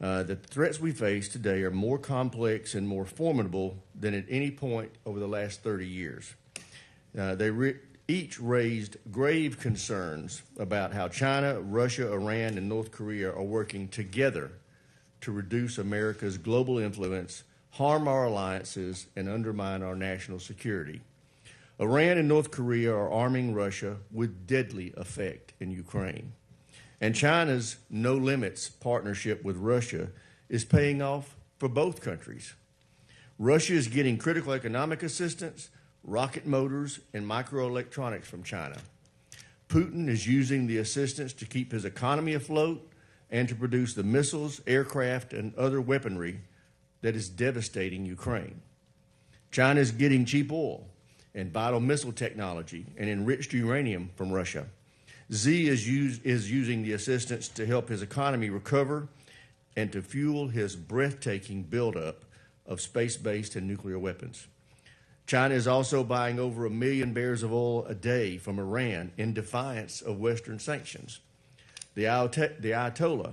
that the threats we face today are more complex and more formidable than at any point over the last 30 years. They each raised grave concerns about how China, Russia, Iran, and North Korea are working together to reduce America's global influence, harm our alliances, and undermine our national security. Iran and North Korea are arming Russia with deadly effect in Ukraine. And China's no limits partnership with Russia is paying off for both countries. Russia is getting critical economic assistance, rocket motors, and microelectronics from China. Putin is using the assistance to keep his economy afloat and to produce the missiles, aircraft, and other weaponry that is devastating Ukraine. China is getting cheap oil and vital missile technology and enriched uranium from Russia. Xi is using the assistance to help his economy recover and to fuel his breathtaking buildup of space-based and nuclear weapons. China is also buying over 1 million barrels of oil a day from Iran in defiance of Western sanctions. The Ayatollah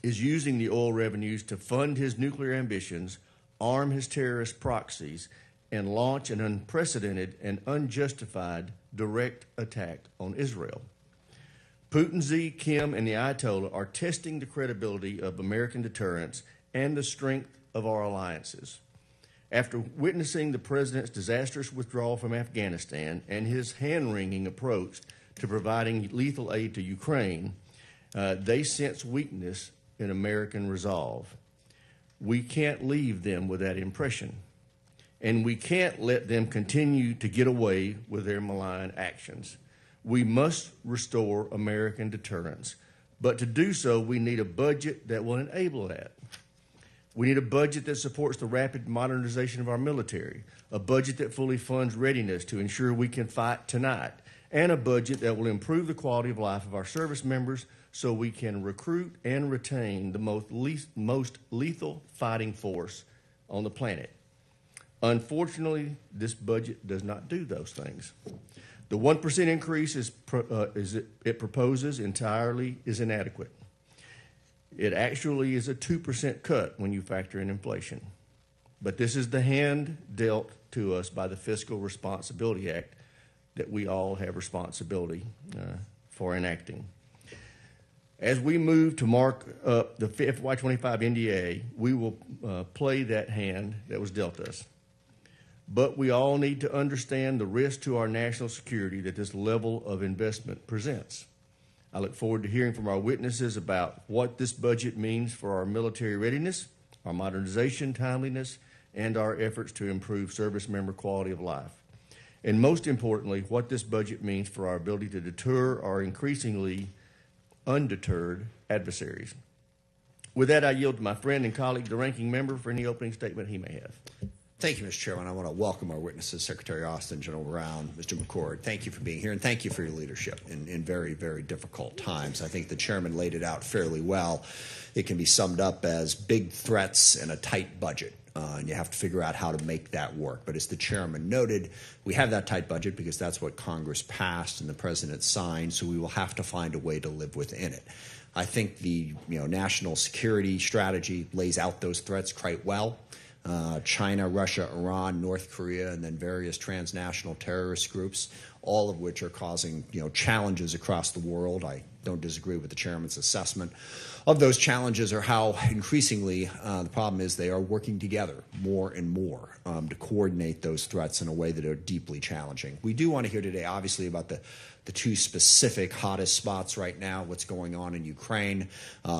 is using the oil revenues to fund his nuclear ambitions, arm his terrorist proxies, and launch an unprecedented and unjustified direct attack on Israel. Putin, Xi, Kim, and the Ayatollah are testing the credibility of American deterrence and the strength of our alliances. After witnessing the president's disastrous withdrawal from Afghanistan and his hand-wringing approach to providing lethal aid to Ukraine, they sense weakness in American resolve. We can't leave them with that impression, and we can't let them continue to get away with their malign actions. We must restore American deterrence, but to do so, we need a budget that will enable that. We need a budget that supports the rapid modernization of our military, a budget that fully funds readiness to ensure we can fight tonight, and a budget that will improve the quality of life of our service members so we can recruit and retain the most lethal fighting force on the planet. Unfortunately, this budget does not do those things. The 1% increase it proposes entirely is inadequate. It actually is a 2% cut when you factor in inflation. But this is the hand dealt to us by the Fiscal Responsibility Act that we all have responsibility for enacting. As we move to mark up the FY25 NDA, we will play that hand that was dealt us. But we all need to understand the risk to our national security that this level of investment presents. I look forward to hearing from our witnesses about what this budget means for our military readiness, our modernization timeliness, and our efforts to improve service member quality of life. And most importantly, what this budget means for our ability to deter our increasingly undeterred adversaries. With that, I yield to my friend and colleague, the ranking member, for any opening statement he may have. Thank you, Mr. Chairman. I want to welcome our witnesses, Secretary Austin, General Brown, Mr. McCord. Thank you for being here, and thank you for your leadership in very, very difficult times. I think the chairman laid it out fairly well. It can be summed up as big threats and a tight budget, and you have to figure out how to make that work. But as the chairman noted, we have that tight budget because that's what Congress passed and the president signed, so we will have to find a way to live within it. I think the national security strategy lays out those threats quite well. China, Russia, Iran, North Korea, and then various transnational terrorist groups, all of which are causing challenges across the world. I don't disagree with the chairman's assessment of those challenges, or how increasingly the problem is they are working together more and more to coordinate those threats in a way that are deeply challenging. We do want to hear today, obviously, about the two specific hottest spots right now, what's going on in Ukraine.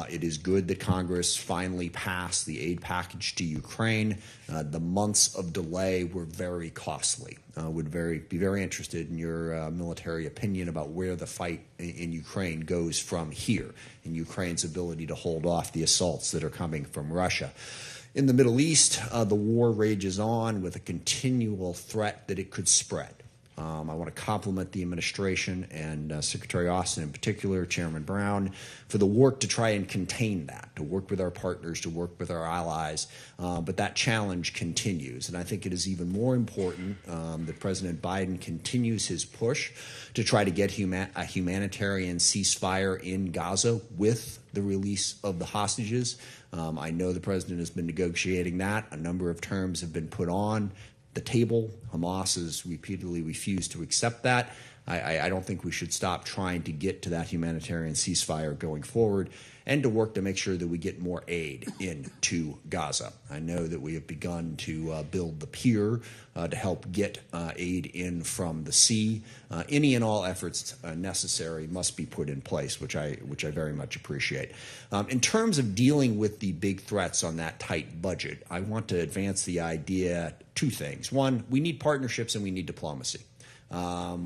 It is good that Congress finally passed the aid package to Ukraine. The months of delay were very costly. Would be very interested in your military opinion about where the fight in Ukraine goes from here, and Ukraine's ability to hold off the assaults that are coming from Russia. In the Middle East, the war rages on with a continual threat that it could spread. I want to compliment the administration and Secretary Austin in particular, Chairman Brown, for the work to try and contain that, to work with our partners, to work with our allies. But that challenge continues. And I think it is even more important that President Biden continues his push to try to get a humanitarian ceasefire in Gaza with the release of the hostages. I know the president has been negotiating that. A number of terms have been put on the table. Hamas has repeatedly refused to accept that. I don't think we should stop trying to get to that humanitarian ceasefire going forward and to work to make sure that we get more aid into Gaza. I know that we have begun to build the pier to help get aid in from the sea. Any and all efforts necessary must be put in place, which I very much appreciate. In terms of dealing with the big threats on that tight budget, I want to advance the idea, two things. One, we need partnerships and we need diplomacy.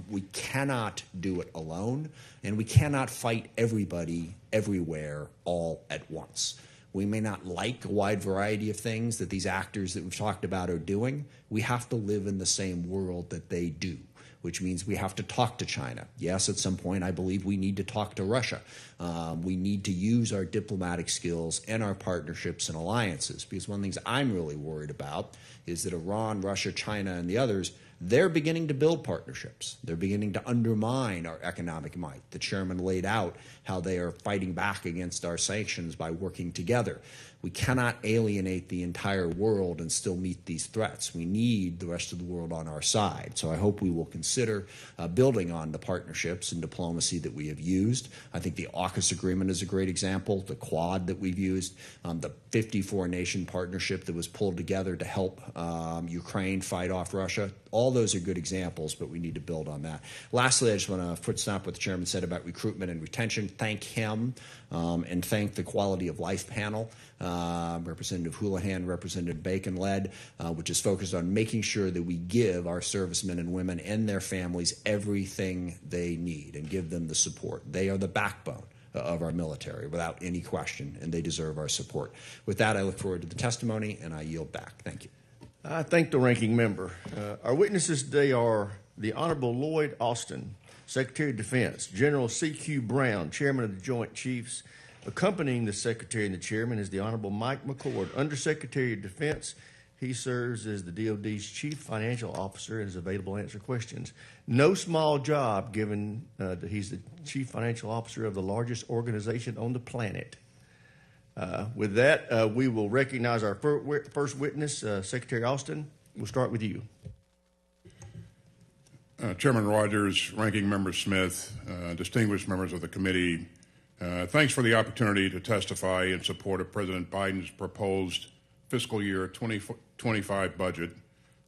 We cannot do it alone, and we cannot fight everybody everywhere all at once. We may not like a wide variety of things that these actors that we've talked about are doing. We have to live in the same world that they do, which means we have to talk to China. Yes, at some point, I believe we need to talk to Russia. We need to use our diplomatic skills and our partnerships and alliances, because one of the things I'm really worried about is that Iran, Russia, China, and the others, they're beginning to build partnerships. They're beginning to undermine our economic might. The chairman laid out how they are fighting back against our sanctions by working together. We cannot alienate the entire world and still meet these threats. We need the rest of the world on our side. So I hope we will consider building on the partnerships and diplomacy that we have used. I think the AUKUS agreement is a great example, the Quad that we've used, the 54-nation partnership that was pulled together to help Ukraine fight off Russia. All those are good examples, but we need to build on that. Lastly, I just want to foot stomp what the chairman said about recruitment and retention. Thank him and thank the Quality of Life panel. Representative Houlihan, Representative Bacon led, which is focused on making sure that we give our servicemen and women and their families everything they need and give them the support. They are the backbone of our military, without any question, and they deserve our support. With that, I look forward to the testimony, and I yield back. Thank you. I thank the ranking member. Our witnesses today are the Honorable Lloyd Austin, Secretary of Defense, General C.Q. Brown, Chairman of the Joint Chiefs. Accompanying the Secretary and the Chairman is the Honorable Mike McCord, Undersecretary of Defense. He serves as the DoD's Chief Financial Officer and is available to answer questions. No small job, given that he's the Chief Financial Officer of the largest organization on the planet. With that, we will recognize our first witness, Secretary Austin. We'll start with you. Chairman Rogers, Ranking Member Smith, distinguished members of the committee, thanks for the opportunity to testify in support of President Biden's proposed fiscal year 2025 budget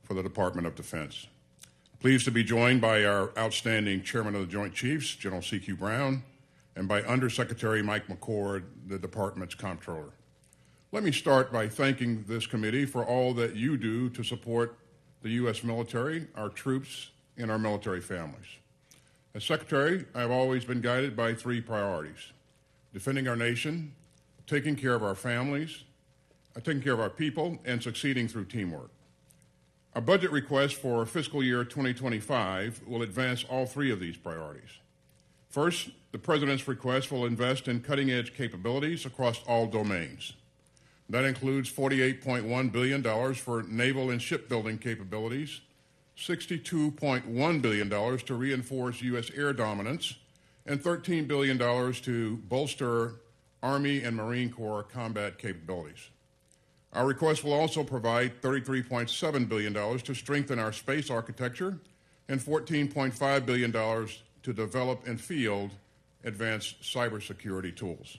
for the Department of Defense. Pleased to be joined by our outstanding Chairman of the Joint Chiefs, General C.Q. Brown, and by Undersecretary Mike McCord, the Department's Comptroller. Let me start by thanking this committee for all that you do to support the U.S. military, our troops, and our military families. As Secretary, I have always been guided by three priorities: defending our nation, taking care of our families, taking care of our people, and succeeding through teamwork. Our budget request for fiscal year 2025 will advance all three of these priorities. First, the President's request will invest in cutting-edge capabilities across all domains. That includes $48.1 billion for naval and shipbuilding capabilities, $62.1 billion to reinforce U.S. air dominance, and $13 billion to bolster Army and Marine Corps combat capabilities. Our request will also provide $33.7 billion to strengthen our space architecture and $14.5 billion to develop and field advanced cybersecurity tools.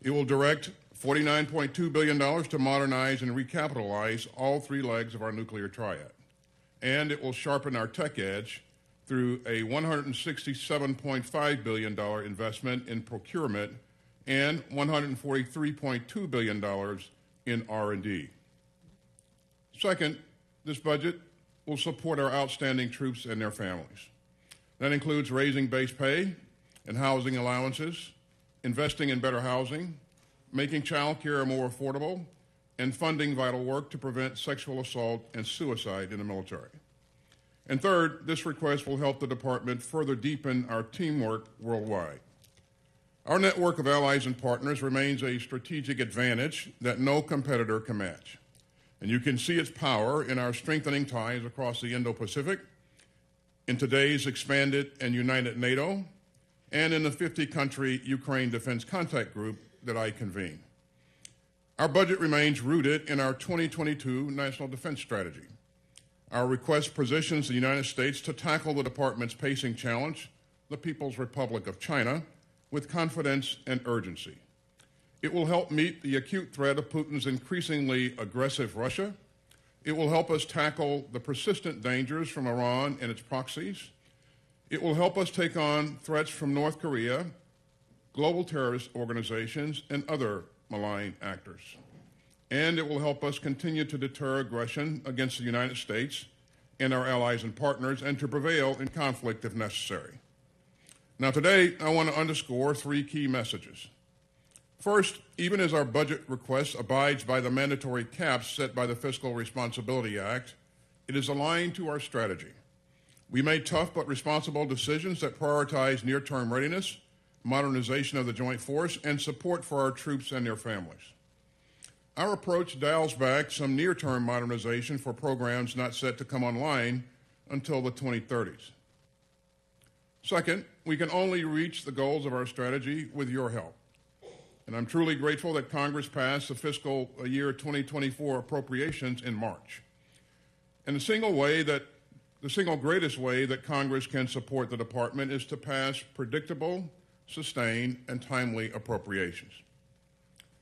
It will direct $49.2 billion to modernize and recapitalize all three legs of our nuclear triad. And it will sharpen our tech edge through a $167.5 billion investment in procurement and $143.2 billion in R&D. Second, this budget will support our outstanding troops and their families. That includes raising base pay and housing allowances, investing in better housing, making child care more affordable, and funding vital work to prevent sexual assault and suicide in the military. And third, this request will help the department further deepen our teamwork worldwide. Our network of allies and partners remains a strategic advantage that no competitor can match. And you can see its power in our strengthening ties across the Indo-Pacific, in today's expanded and united NATO, and in the 50-country Ukraine Defense Contact Group that I convene. Our budget remains rooted in our 2022 National Defense Strategy. Our request positions the United States to tackle the department's pacing challenge, the People's Republic of China, with confidence and urgency. It will help meet the acute threat of Putin's increasingly aggressive Russia. It will help us tackle the persistent dangers from Iran and its proxies. It will help us take on threats from North Korea, global terrorist organizations, and other malign actors. And it will help us continue to deter aggression against the United States and our allies and partners, and to prevail in conflict if necessary. Now today, I want to underscore three key messages. First, even as our budget request abides by the mandatory caps set by the Fiscal Responsibility Act, it is aligned to our strategy. We made tough but responsible decisions that prioritize near-term readiness, modernization of the joint force, and support for our troops and their families. Our approach dials back some near-term modernization for programs not set to come online until the 2030s. Second, we can only reach the goals of our strategy with your help. And I'm truly grateful that Congress passed the fiscal year 2024 appropriations in March. And the single greatest way that Congress can support the department is to pass predictable, sustained, and timely appropriations.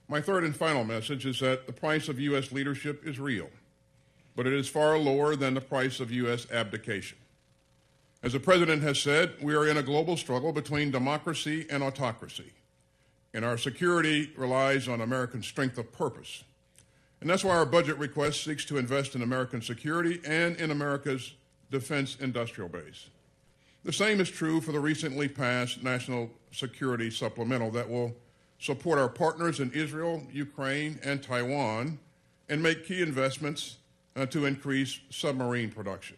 My third and final message is that the price of U.S. leadership is real, but it is far lower than the price of U.S. abdication. As the President has said, we are in a global struggle between democracy and autocracy, and our security relies on American strength of purpose. And that's why our budget request seeks to invest in American security and in America's defense industrial base. The same is true for the recently passed National Security Supplemental that will support our partners in Israel, Ukraine, and Taiwan, and make key investments to increase submarine production.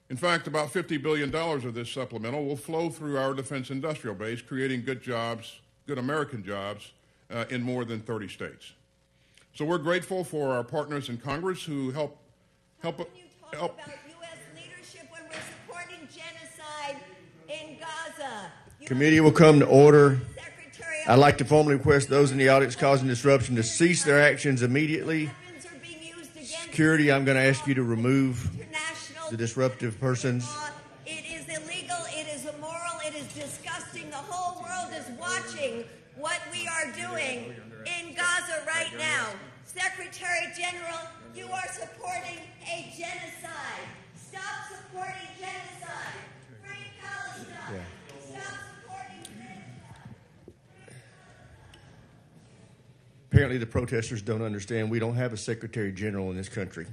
In fact, about $50 billion of this supplemental will flow through our defense industrial base, creating good jobs, good American jobs, in more than 30 states. So we're grateful for our partners in Congress who help. How can you talk about U.S. leadership when we're supporting genocide in Gaza? Committee will come to order. I'd like to formally request those in the audience causing disruption to cease their actions immediately. Security, I'm going to ask you to remove the disruptive persons. It is illegal, it is immoral, it is disgusting. The whole world is watching what we are doing in Gaza right now. Secretary General, you are supporting a genocide. Stop supporting genocide. Free Palestine. Stop supporting genocide. Apparently the protesters don't understand we don't have a Secretary General in this country.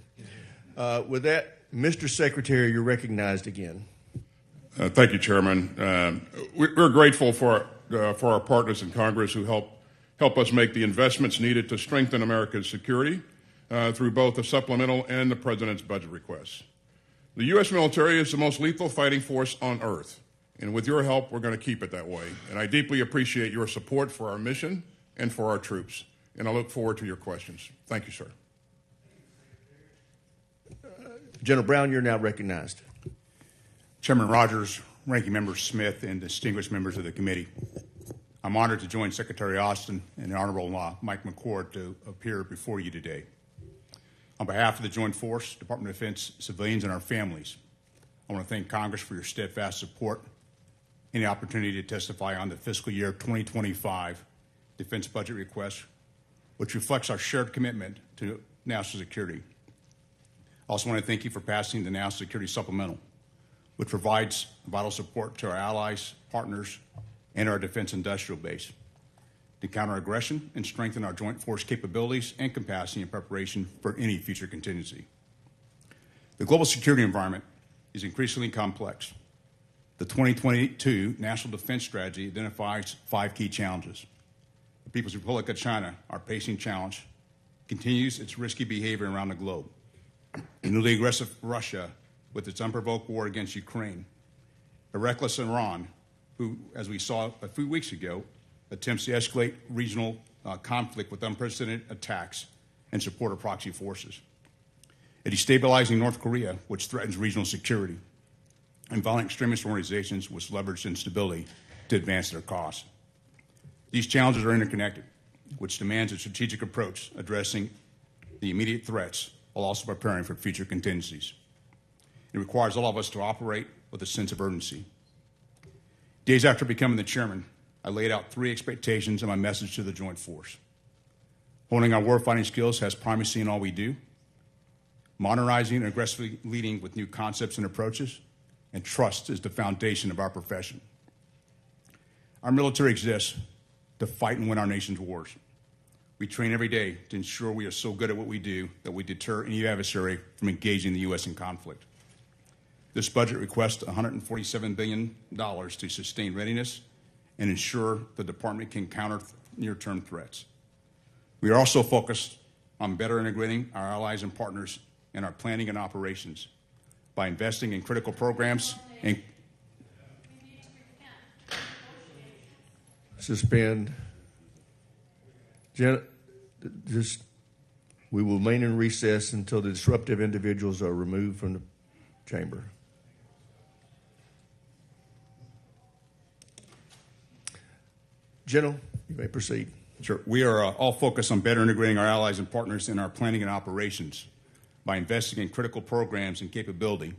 With that, Mr. Secretary, you're recognized again. Thank you, Chairman. We're grateful for our partners in Congress who help us make the investments needed to strengthen America's security through both the supplemental and the President's budget requests. The U.S. military is the most lethal fighting force on earth, and with your help, we're going to keep it that way. And I deeply appreciate your support for our mission and for our troops, and I look forward to your questions. Thank you, sir. General Brown, you're now recognized. Chairman Rogers, Ranking Member Smith, and distinguished members of the committee. I'm honored to join Secretary Austin and the Honorable Mike McCord to appear before you today. On behalf of the Joint Force, Department of Defense, civilians, and our families, I want to thank Congress for your steadfast support and the opportunity to testify on the fiscal year 2025 defense budget request, which reflects our shared commitment to national security. I also want to thank you for passing the National Security Supplemental, which provides vital support to our allies, partners, and our defense industrial base to counter aggression and strengthen our joint force capabilities and capacity in preparation for any future contingency. The global security environment is increasingly complex. The 2022 National Defense Strategy identifies 5 key challenges. The People's Republic of China, our pacing challenge, continues its risky behavior around the globe. The newly aggressive Russia with its unprovoked war against Ukraine, a reckless Iran, who, as we saw a few weeks ago, attempts to escalate regional conflict with unprecedented attacks and support of proxy forces, a destabilizing North Korea, which threatens regional security, and violent extremist organizations which leverage instability to advance their cause. These challenges are interconnected, which demands a strategic approach addressing the immediate threats while also preparing for future contingencies. It requires all of us to operate with a sense of urgency. Days after becoming the chairman, I laid out 3 expectations in my message to the Joint Force. Honing our warfighting skills has primacy in all we do, modernizing and aggressively leading with new concepts and approaches, and trust is the foundation of our profession. Our military exists to fight and win our nation's wars. We train every day to ensure we are so good at what we do that we deter any adversary from engaging the U.S. in conflict. This budget requests $147 billion to sustain readiness and ensure the department can counter near-term threats. We are also focused on better integrating our allies and partners in our planning and operations by investing in critical programs and suspend. We will remain in recess until the disruptive individuals are removed from the chamber. General, you may proceed. Sure. We are all focused on better integrating our allies and partners in our planning and operations by investing in critical programs and capability,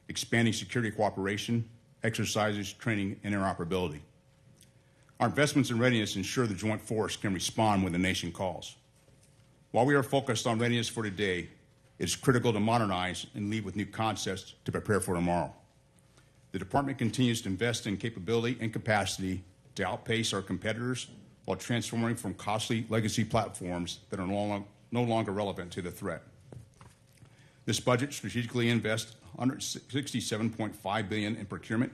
expanding security cooperation, exercises, training, and interoperability. Our investments in readiness ensure the Joint Force can respond when the nation calls. While we are focused on readiness for today, it is critical to modernize and lead with new concepts to prepare for tomorrow. The department continues to invest in capability and capacity to outpace our competitors while transforming from costly legacy platforms that are no longer relevant to the threat. This budget strategically invests $167.5 billion in procurement,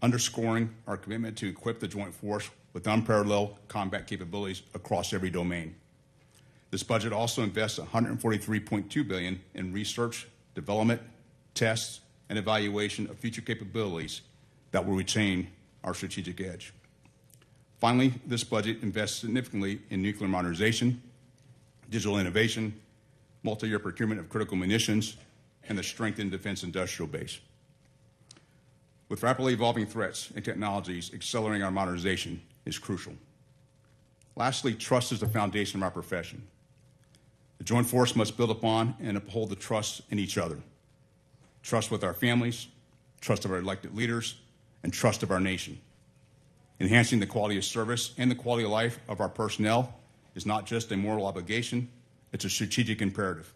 underscoring our commitment to equip the Joint Force with unparalleled combat capabilities across every domain. This budget also invests $143.2 billion in research, development, tests, and evaluation of future capabilities that will retain our strategic edge. Finally, this budget invests significantly in nuclear modernization, digital innovation, multi-year procurement of critical munitions, and the strengthened defense industrial base. With rapidly evolving threats and technologies, accelerating our modernization is crucial. Lastly, trust is the foundation of our profession. The Joint Force must build upon and uphold the trust in each other. Trust with our families, trust of our elected leaders, and trust of our nation. Enhancing the quality of service and the quality of life of our personnel is not just a moral obligation, it's a strategic imperative.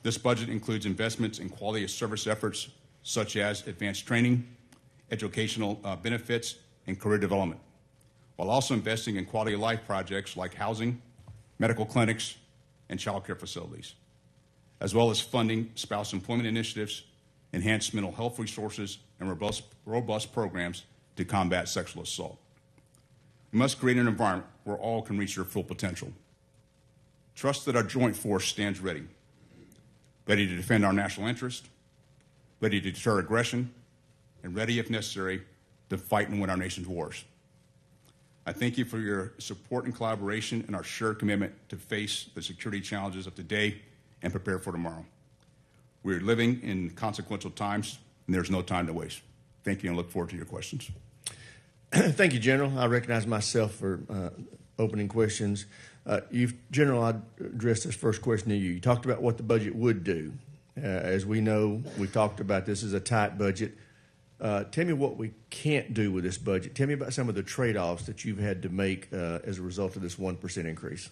This budget includes investments in quality of service efforts such as advanced training, educational benefits, and career development, while also investing in quality of life projects like housing, medical clinics, and child care facilities, as well as funding spouse employment initiatives, enhanced mental health resources, and robust programs to combat sexual assault. We must create an environment where all can reach their full potential. Trust that our Joint Force stands ready to defend our national interest, ready to deter aggression, and ready, if necessary, to fight and win our nation's wars. I thank you for your support and collaboration and our shared commitment to face the security challenges of today and prepare for tomorrow. We are living in consequential times, and there's no time to waste. Thank you, and look forward to your questions. Thank you, General. I recognize myself for opening questions. General, I addressed this first question to you. You talked about what the budget would do. As we know, we talked about this as a tight budget. Tell me what we can't do with this budget. Tell me about some of the trade-offs that you've had to make as a result of this 1% increase.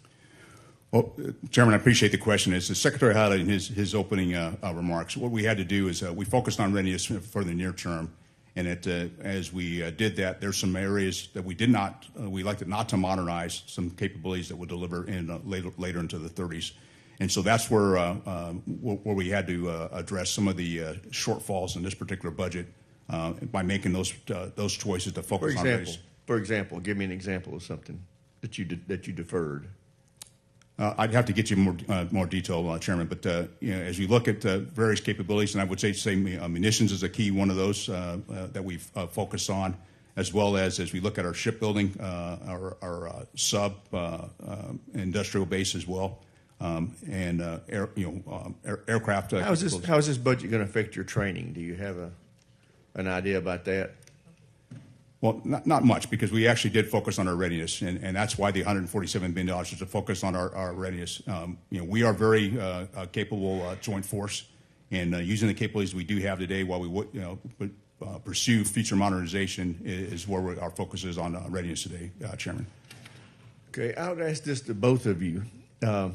Well, Chairman, I appreciate the question. As the Secretary highlighted in his opening remarks, what we had to do is we focused on readiness for the near term. And as we did that, there's some areas that we elected not to modernize, some capabilities that would deliver in later into the 30s. And so that's where we had to address some of the shortfalls in this particular budget by making those choices to focus on readiness. For example, give me an example of something that you deferred. I'd have to get you more detail, Chairman. But as we look at various capabilities, and I would say munitions is a key one of those that we've focused on, as well as we look at our shipbuilding, our sub industrial base as well, and aircraft. How is this budget going to affect your training? Do you have an idea about that? Well, not much, because we actually did focus on our readiness, and that's why the $147 billion is to focus on our readiness. We are very capable joint force, and using the capabilities we do have today while we would pursue future modernization is where our focus is on readiness today, Chairman. Okay, I would ask this to both of you. I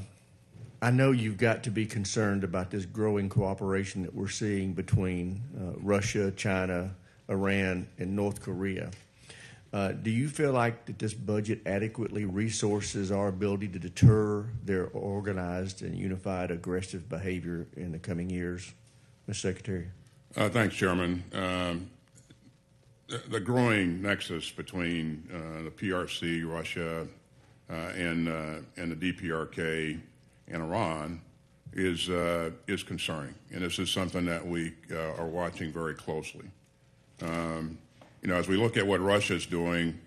know you've got to be concerned about this growing cooperation that we're seeing between Russia, China, Iran, and North Korea. Do you feel like that this budget adequately resources our ability to deter their organized and unified aggressive behavior in the coming years, Mr. Secretary? Thanks, Chairman. The growing nexus between the PRC, Russia, and the DPRK and Iran is concerning, and this is something that we are watching very closely. As we look at what Russia is doing,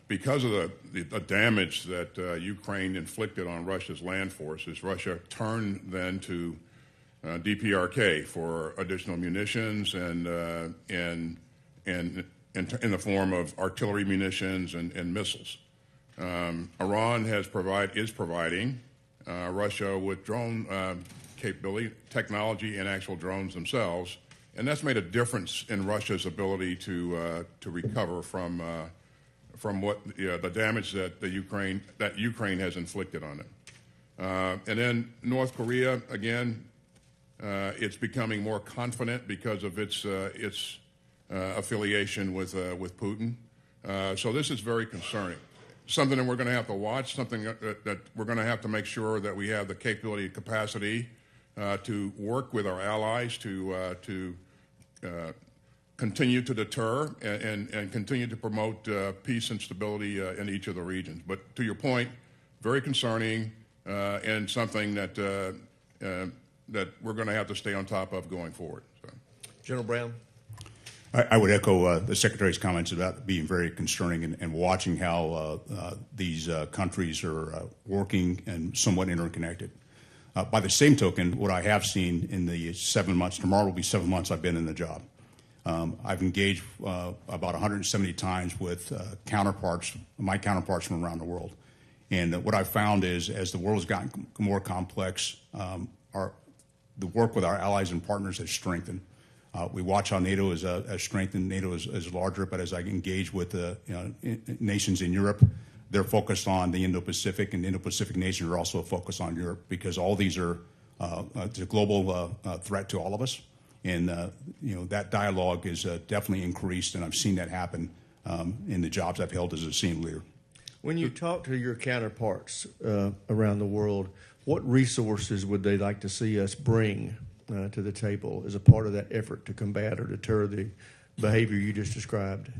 because of the damage that Ukraine inflicted on Russia's land forces, Russia turned then to DPRK for additional munitions and in the form of artillery munitions and missiles. Iran is providing Russia with drone capability, technology, and actual drones themselves. And that's made a difference in Russia's ability to recover from what the damage that Ukraine has inflicted on it. And then North Korea, again, it's becoming more confident because of its affiliation with Putin. So this is very concerning. Something that we're going to have to watch. Something that we're going to have to make sure that we have the capability and capacity to work with our allies to continue to deter and continue to promote peace and stability in each of the regions. But to your point, very concerning and something that we're going to have to stay on top of going forward. So. General Brown? I would echo the Secretary's comments about being very concerning and watching how these countries are working and somewhat interconnected. By the same token, what I have seen in the 7 months, tomorrow will be 7 months I've been in the job. I've engaged about 170 times with my counterparts from around the world. And what I've found is, as the world has gotten more complex, the work with our allies and partners has strengthened. We watch how NATO has strengthened. NATO is larger, but as I engage with nations in Europe, they're focused on the Indo-Pacific, and the Indo-Pacific nations are also focused on Europe, because all these are it's a global threat to all of us. And that dialogue is definitely increased, and I've seen that happen in the jobs I've held as a senior leader. When you talk to your counterparts around the world, what resources would they like to see us bring to the table as a part of that effort to combat or deter the behavior you just described?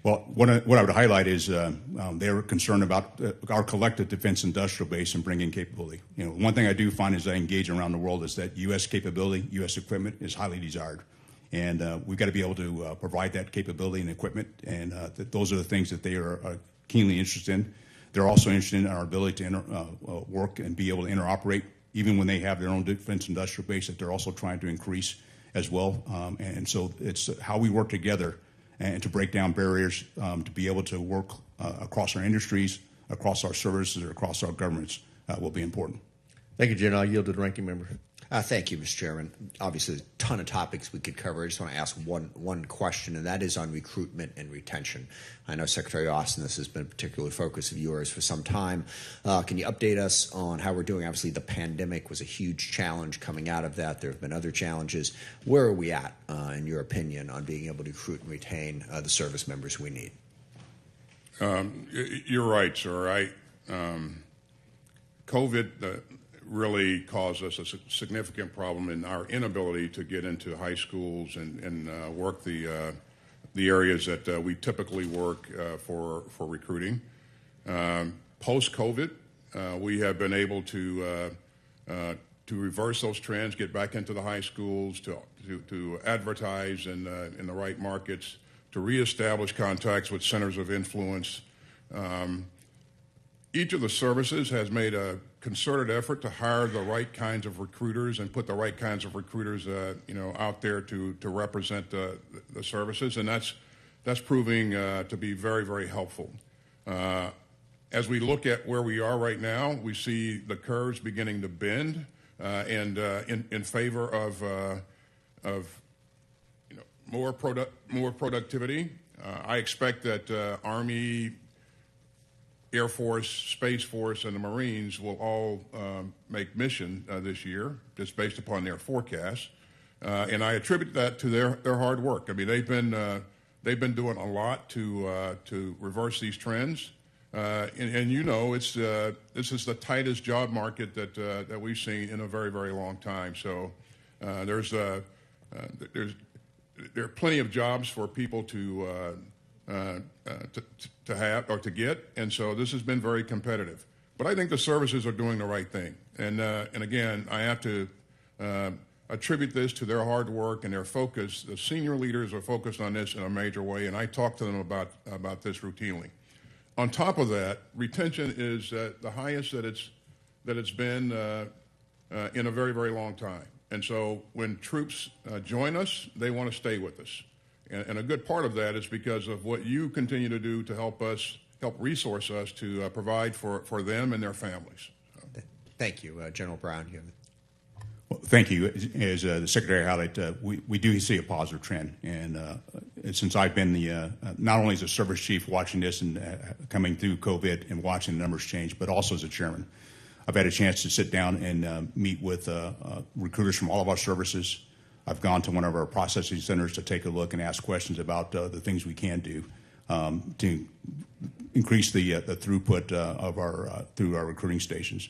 Well, what I would highlight is they're concerned about our collective defense industrial base and bringing capability. One thing I do find as I engage around the world is that U.S. capability, U.S. equipment is highly desired. And we've got to be able to provide that capability and equipment, and those are the things that they are keenly interested in. They're also interested in our ability to work and be able to interoperate, even when they have their own defense industrial base that they're also trying to increase as well. And so it's how we work together and to break down barriers, to be able to work across our industries, across our services, or across our governments will be important. Thank you, General. I yield to the ranking member. Thank you, Mr. Chairman. Obviously, there's a ton of topics we could cover. I just want to ask one question, and that is on recruitment and retention. I know, Secretary Austin, this has been a particular focus of yours for some time. Can you update us on how we're doing? Obviously, the pandemic was a huge challenge coming out of that. There have been other challenges. Where are we at, in your opinion, on being able to recruit and retain the service members we need? You're right, sir. COVID really caused us a significant problem in our inability to get into high schools and work the areas that we typically work for recruiting. Post-COVID, we have been able to reverse those trends, get back into the high schools, to advertise in the right markets, to reestablish contacts with centers of influence. Each of the services has made a concerted effort to hire the right kinds of recruiters and put the right kinds of recruiters, out there to represent the services, and that's proving to be very, very helpful. As we look at where we are right now, we see the curves beginning to bend, and in favor of more productivity. I expect that Army, Air Force, Space Force, and the Marines will all make mission this year, just based upon their forecasts, and I attribute that to their hard work. I mean, they've been doing a lot to reverse these trends, and this is the tightest job market that we've seen in a very, very long time. So there are plenty of jobs for people to have or to get, and so this has been very competitive. But I think the services are doing the right thing, and again, I have to attribute this to their hard work and their focus. The senior leaders are focused on this in a major way, and I talk to them about this routinely. On top of that, retention is the highest that it's been in a very, very long time. And so when troops join us, they want to stay with us. And a good part of that is because of what you continue to do to help resource us to provide for them and their families. Thank you. General Brown. Well, thank you. As the Secretary highlighted, we do see a positive trend. And since I've been not only as a service chief watching this and coming through COVID and watching the numbers change, but also as a chairman, I've had a chance to sit down and meet with recruiters from all of our services. I've gone to one of our processing centers to take a look and ask questions about the things we can do to increase the throughput through our recruiting stations.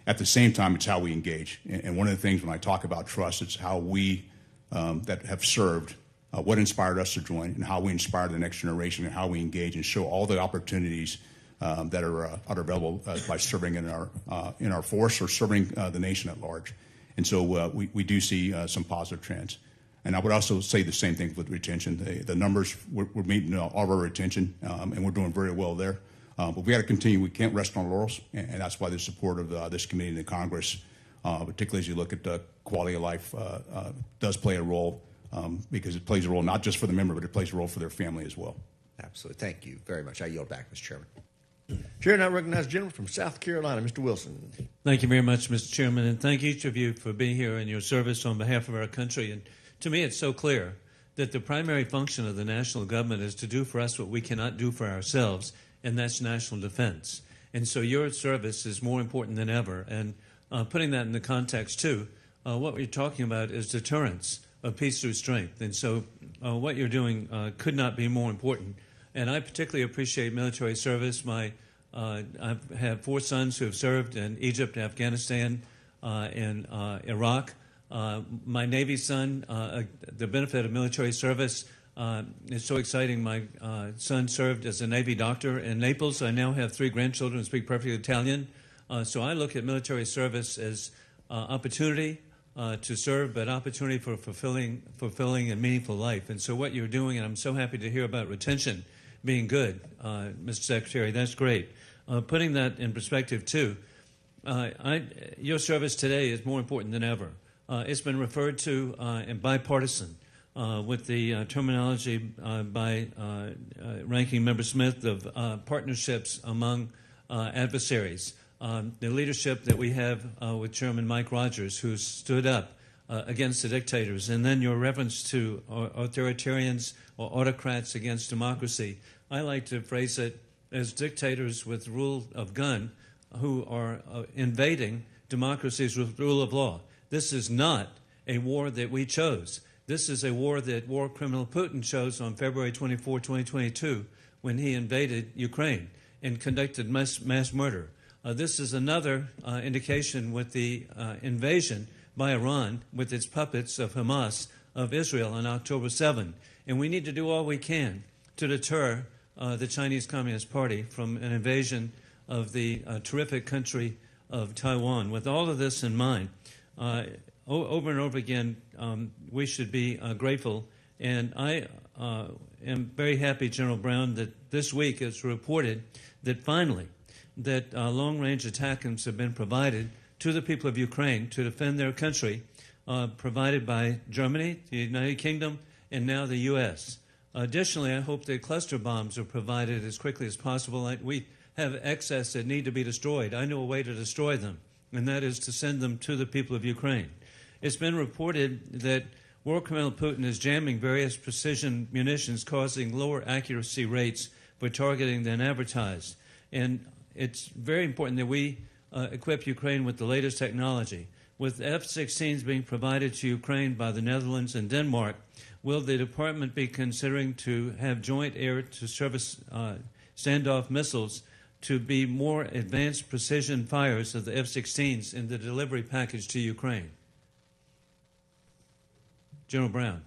At the same time, it's how we engage. And one of the things when I talk about trust, it's how we that have served, what inspired us to join, and how we inspire the next generation, and how we engage and show all the opportunities that are available by serving in our force or serving the nation at large. And so we do see some positive trends. And I would also say the same thing with retention. The numbers, we're meeting all of our retention, and we're doing very well there. But we got to continue. We can't rest on our laurels, and that's why the support of this committee and the Congress, particularly as you look at the quality of life, does play a role, because it plays a role not just for the member, but it plays a role for their family as well. Absolutely. Thank you very much. I yield back, Mr. Chairman. Chair, now recognize the gentleman from South Carolina, Mr. Wilson. Thank you very much, Mr. Chairman, and thank each of you for being here and your service on behalf of our country. And to me, it's so clear that the primary function of the national government is to do for us what we cannot do for ourselves, and that's national defense. And so your service is more important than ever. And putting that in the context, too, what we're talking about is deterrence of peace through strength. And so what you're doing could not be more important. And I particularly appreciate military service. I've had 4 sons who have served in Egypt, Afghanistan, and Iraq. My Navy son, the benefit of military service is so exciting. My son served as a Navy doctor in Naples. I now have 3 grandchildren who speak perfect Italian. So I look at military service as opportunity to serve, but opportunity for fulfilling and meaningful life. And so what you're doing, and I'm so happy to hear about retention being good, Mr. Secretary, that's great. Putting that in perspective, too, your service today is more important than ever. It's been referred to in bipartisan with the terminology by Ranking Member Smith of partnerships among adversaries. The leadership that we have with Chairman Mike Rogers, who stood up against the dictators, and then your reference to authoritarians or autocrats against democracy. I like to phrase it as dictators with rule of gun who are invading democracies with rule of law. This is not a war that we chose. This is a war that war criminal Putin chose on February 24, 2022, when he invaded Ukraine and conducted mass murder. This is another indication with the invasion by Iran with its puppets of Hamas of Israel on October 7. And we need to do all we can to deter the Chinese Communist Party from an invasion of the terrific country of Taiwan. With all of this in mind, over and over again, we should be grateful. And I am very happy, General Brown, that this week it's reported that finally that long-range ATACMS have been provided to the people of Ukraine to defend their country, provided by Germany, the United Kingdom, and now the U.S. Additionally, I hope that cluster bombs are provided as quickly as possible. We have excess that need to be destroyed. I know a way to destroy them, and that is to send them to the people of Ukraine. It's been reported that War Criminal Putin is jamming various precision munitions, causing lower accuracy rates for targeting than advertised. And it's very important that we equip Ukraine with the latest technology. With F-16s being provided to Ukraine by the Netherlands and Denmark, will the department be considering to have joint air-to-surface standoff missiles to be more advanced precision fires of the F-16s in the delivery package to Ukraine? General Brown.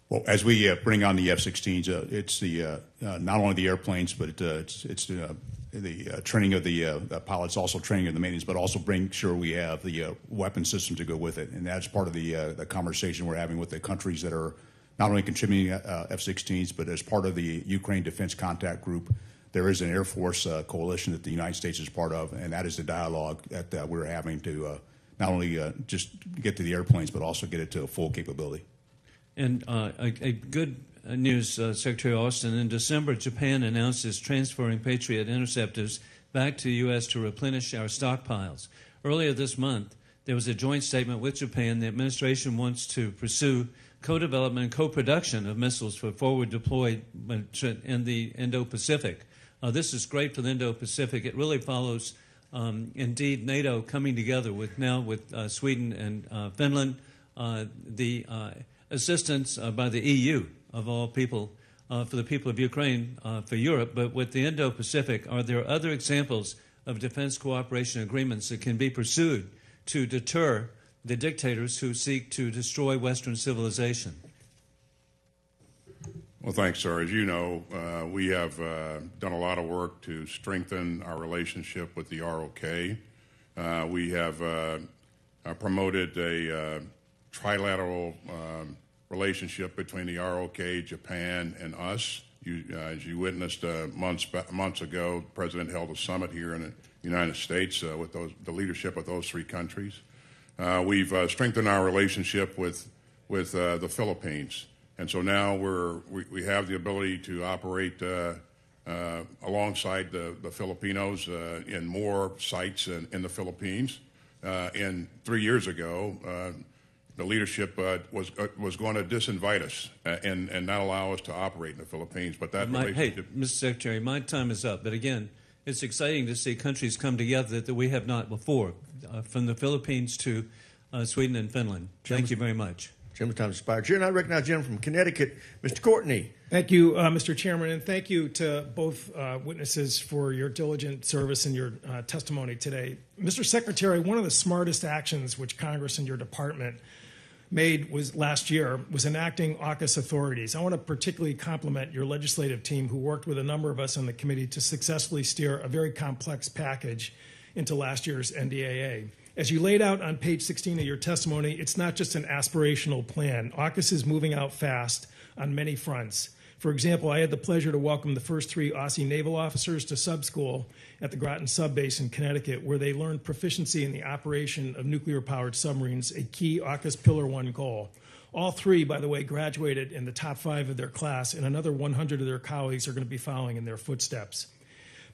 Well, as we bring on the F-16s, it's the not only the airplanes, but it's the training of the pilots, also training of the maintenance, but also bring sure we have the weapon system to go with it. And that's part of the conversation we're having with the countries that are not only contributing F-16s, but as part of the Ukraine Defense Contact Group, there is an Air Force coalition that the United States is part of, and that is the dialogue that we're having to not only just get to the airplanes, but also get it to a full capability. And a good news, Secretary Austin. In December, Japan announced it's transferring Patriot interceptors back to the U.S. to replenish our stockpiles. Earlier this month, there was a joint statement with Japan. The administration wants to pursue co-development and co-production of missiles for forward deployment in the Indo-Pacific. This is great for the Indo-Pacific. It really follows, indeed, NATO coming together with Sweden and Finland, the assistance by the EU, of all people, for the people of Ukraine, for Europe. But with the Indo-Pacific, are there other examples of defense cooperation agreements that can be pursued to deter the dictators who seek to destroy Western civilization? Well, thanks, sir. As you know, we have done a lot of work to strengthen our relationship with the ROK. We have promoted a trilateral relationship between the ROK, Japan, and us. As you witnessed months ago, the President held a summit here in the United States with the leadership of those three countries. We've strengthened our relationship with the Philippines. And so now we have the ability to operate alongside the Filipinos in more sites in the Philippines. And 3 years ago, the leadership was going to disinvite us and not allow us to operate in the Philippines. But that relationship... Hey, Mr. Secretary, my time is up. But again, it's exciting to see countries come together that we have not before, from the Philippines to Sweden and Finland. Thank you very much. Gentleman's time expired. Chair, and I recognize the gentleman from Connecticut, Mr. Courtney. Thank you, Mr. Chairman, and thank you to both witnesses for your diligent service and your testimony today. Mr. Secretary, one of the smartest actions which Congress and your department made last year was enacting AUKUS authorities. I want to particularly compliment your legislative team who worked with a number of us on the committee to successfully steer a very complex package into last year's NDAA. As you laid out on page 16 of your testimony, it's not just an aspirational plan. AUKUS is moving out fast on many fronts. For example, I had the pleasure to welcome the first 3 Aussie naval officers to sub school at the Groton Sub Base in Connecticut, where they learned proficiency in the operation of nuclear-powered submarines, a key AUKUS Pillar 1 goal. All 3, by the way, graduated in the top 5 of their class, and another 100 of their colleagues are going to be following in their footsteps.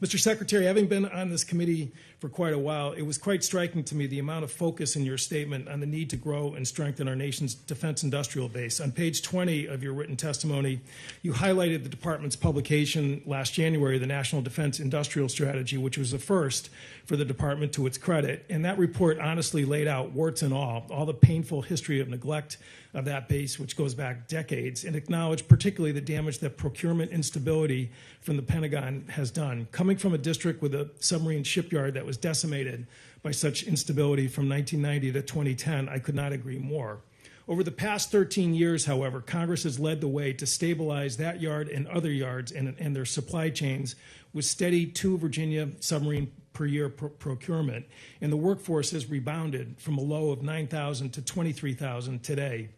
Mr. Secretary, having been on this committee for quite a while, it was quite striking to me the amount of focus in your statement on the need to grow and strengthen our nation's defense industrial base. On page 20 of your written testimony, you highlighted the department's publication last January, the National Defense Industrial Strategy, which was a first for the department to its credit. And that report honestly laid out, warts and all the painful history of neglect of that base, which goes back decades, and acknowledged particularly the damage that procurement instability from the Pentagon has done. Coming from a district with a submarine shipyard that was decimated by such instability from 1990 to 2010, I could not agree more. Over the past 13 years, however, Congress has led the way to stabilize that yard and other yards and their supply chains with steady 2 Virginia submarine per year procurement, and the workforce has rebounded from a low of 9,000 to 23,000 today.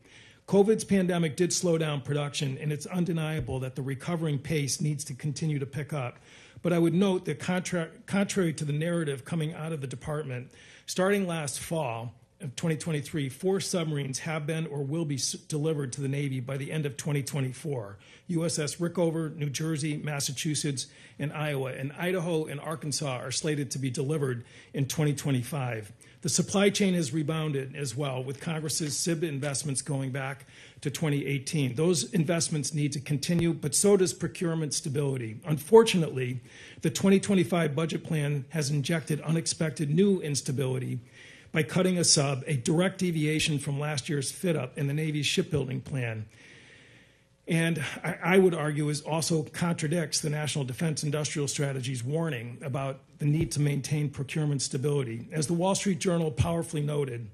COVID's pandemic did slow down production, and it's undeniable that the recovering pace needs to continue to pick up. But I would note that contrary to the narrative coming out of the department, starting last fall of 2023, 4 submarines have been or will be delivered to the Navy by the end of 2024. USS Rickover, New Jersey, Massachusetts, and Iowa, and Idaho and Arkansas are slated to be delivered in 2025. The supply chain has rebounded as well, with Congress's SIB investments going back to 2018. Those investments need to continue, but so does procurement stability. Unfortunately, the 2025 budget plan has injected unexpected new instability by cutting a sub, a direct deviation from last year's fit-up in the Navy's shipbuilding plan. And I would argue is also contradicts the National Defense Industrial Strategy's warning about the need to maintain procurement stability. As the Wall Street Journal powerfully noted,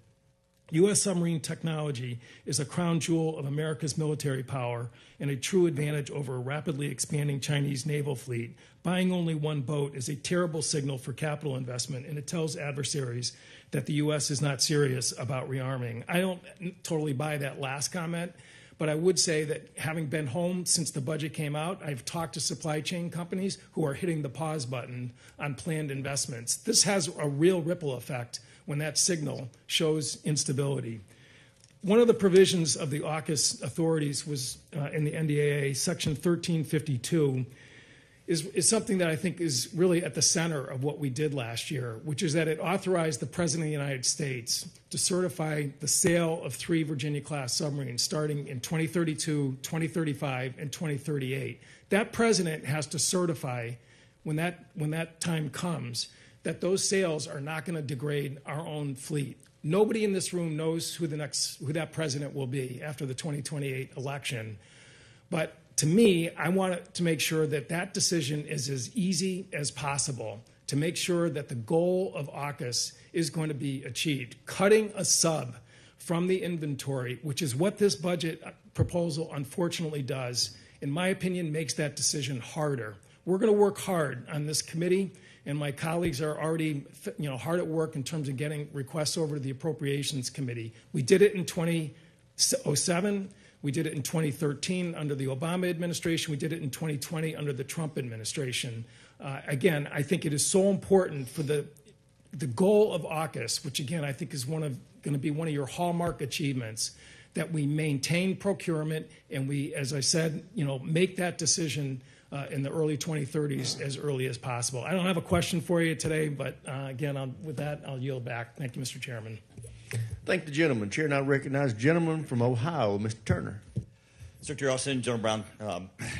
U.S. submarine technology is a crown jewel of America's military power and a true advantage over a rapidly expanding Chinese naval fleet. Buying only one boat is a terrible signal for capital investment, and it tells adversaries that the U.S. is not serious about rearming. I don't totally buy that last comment, but I would say that having been home since the budget came out, I've talked to supply chain companies who are hitting the pause button on planned investments. This has a real ripple effect when that signal shows instability. One of the provisions of the AUKUS authorities was in the NDAA, Section 1352, is something that I think is really at the center of what we did last year, which is that it authorized the President of the United States to certify the sale of 3 Virginia-class submarines starting in 2032, 2035, and 2038. That President has to certify when that time comes that those sales are not going to degrade our own fleet. Nobody in this room knows who that president will be after the 2028 election. But to me, I want to make sure that that decision is as easy as possible to make sure that the goal of AUKUS is going to be achieved. Cutting a sub from the inventory, which is what this budget proposal unfortunately does, in my opinion, makes that decision harder. We're going to work hard on this committee, and my colleagues are already hard at work in terms of getting requests over to the Appropriations Committee. We did it in 2007. We did it in 2013 under the Obama administration. We did it in 2020 under the Trump administration. Again, I think it is so important for the goal of AUKUS, which again I think is going to be one of your hallmark achievements, that we maintain procurement and we, as I said, make that decision in the early 2030s as early as possible. I don't have a question for you today, but again, with that, I'll yield back. Thank you, Mr. Chairman. Thank the gentleman. Chair now recognizes gentleman from Ohio, Mr. Turner. Secretary Austin, General Brown,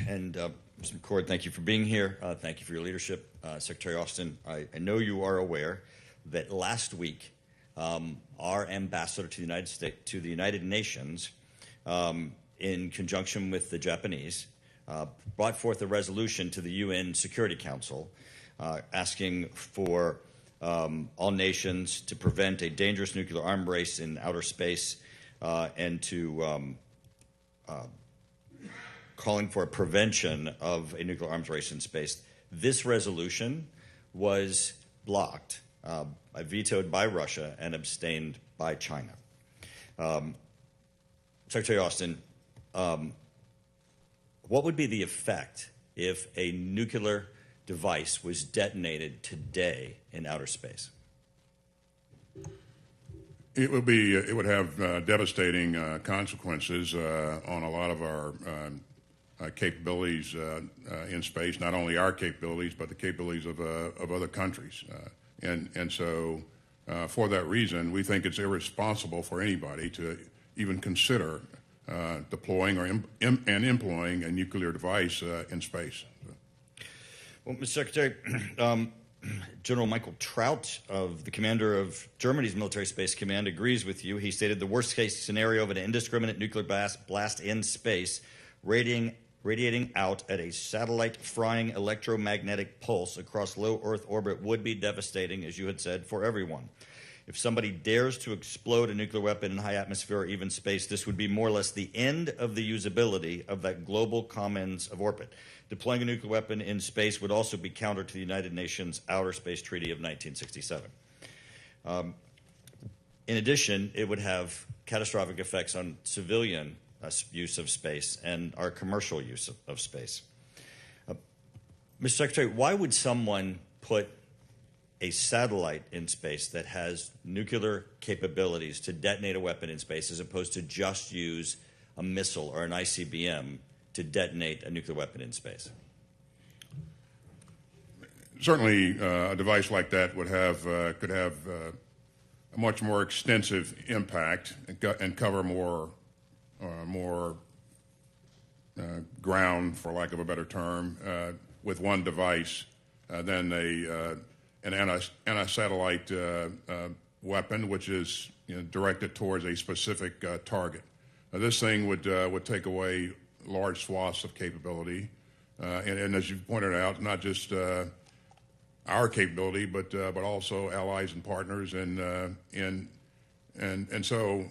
and Mr. McCord, thank you for being here. Thank you for your leadership. Secretary Austin, I know you are aware that last week our ambassador to the United Nations, in conjunction with the Japanese, brought forth a resolution to the UN Security Council asking for all nations to prevent a dangerous nuclear arms race in outer space and to calling for a prevention of a nuclear arms race in space. This resolution was blocked, vetoed by Russia, and abstained by China. Secretary Austin, what would be the effect if a nuclear device was detonated today in outer space? It would have devastating consequences on a lot of our capabilities in space. Not only our capabilities, but the capabilities of other countries. And so, for that reason, we think it's irresponsible for anybody to even consider deploying and employing a nuclear device in space. Well, Mr. Secretary, General Michael Traut, the commander of Germany's Military Space Command, agrees with you. He stated the worst-case scenario of an indiscriminate nuclear blast in space, radiating out at a satellite-frying electromagnetic pulse across low Earth orbit would be devastating, as you had said, for everyone. If somebody dares to explode a nuclear weapon in high atmosphere or even space, this would be more or less the end of the usability of that global commons of orbit. Deploying a nuclear weapon in space would also be counter to the United Nations Outer Space Treaty of 1967. In addition, it would have catastrophic effects on civilian use of space and our commercial use of space. Mr. Secretary, why would someone put a satellite in space that has nuclear capabilities to detonate a weapon in space as opposed to just use a missile or an ICBM to detonate a nuclear weapon in space? Certainly, a device like that would have could have a much more extensive impact and cover more ground, for lack of a better term, with one device than an anti-satellite weapon, which is directed towards a specific target. This thing would take away large swaths of capability, and as you pointed out, not just our capability, but also allies and partners, and so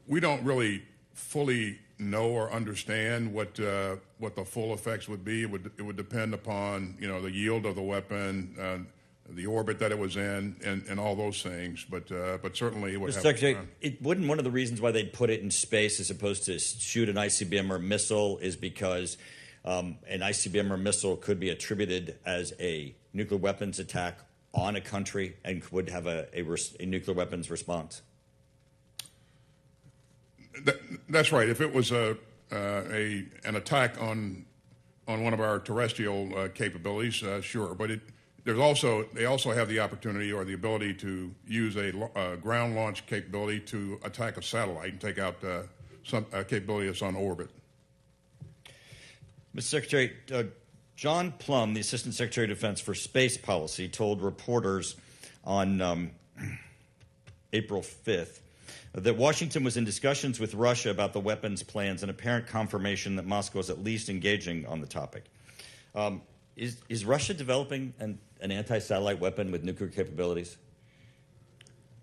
we don't really fully know or understand what the full effects would be. It would depend upon the yield of the weapon, the orbit that it was in, and all those things. But certainly it would have. Secretary, it wouldn't one of the reasons why they'd put it in space as opposed to shoot an ICBM or missile is because an ICBM or missile could be attributed as a nuclear weapons attack on a country and would have a nuclear weapons response. That's right. If it was an attack on one of our terrestrial capabilities, sure. But they also have the opportunity or the ability to use a ground launch capability to attack a satellite and take out some capability that's on orbit. Mr. Secretary, John Plum, the Assistant Secretary of Defense for Space Policy, told reporters on April 5th that Washington was in discussions with Russia about the weapons plans and apparent confirmation that Moscow is at least engaging on the topic. Is Russia developing an anti-satellite weapon with nuclear capabilities?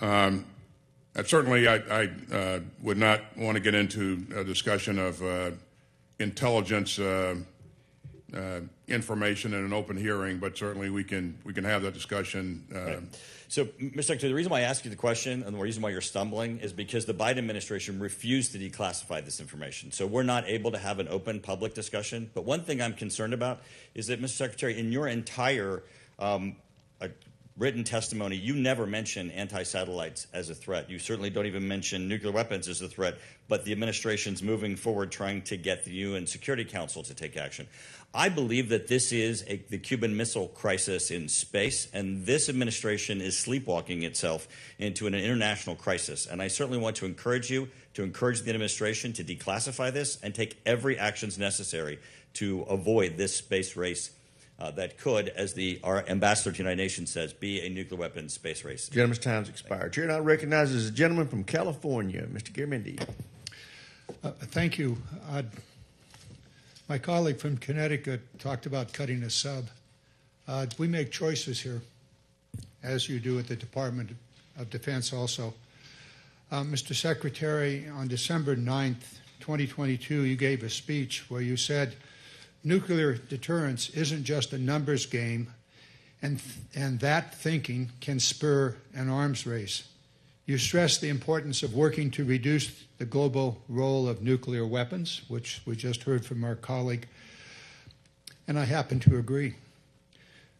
Certainly, I would not want to get into a discussion of intelligence information in an open hearing, but certainly we can have that discussion. Right. So, Mr. Secretary, the reason why I ask you the question and the reason why you're stumbling is because the Biden administration refused to declassify this information. So we're not able to have an open public discussion. But one thing I'm concerned about is that, Mr. Secretary, in your entire written testimony, you never mention anti-satellites as a threat. You certainly don't even mention nuclear weapons as a threat, but the administration's moving forward trying to get the UN Security Council to take action. I believe that this is the Cuban Missile Crisis in space, and this administration is sleepwalking itself into an international crisis. And I certainly want to encourage you to encourage the administration to declassify this and take every actions necessary to avoid this space race that could, as our ambassador to the United Nations says, be a nuclear weapons space race. Gentleman's time's expired. Chair now recognizes a gentleman from California, Mr. Garamendi. Thank you. My colleague from Connecticut talked about cutting a sub. We make choices here, as you do at the Department of Defense also. Mr. Secretary, on December 9th, 2022, you gave a speech where you said, nuclear deterrence isn't just a numbers game, and that thinking can spur an arms race. You stressed the importance of working to reduce the global role of nuclear weapons, which we just heard from our colleague, and I happen to agree.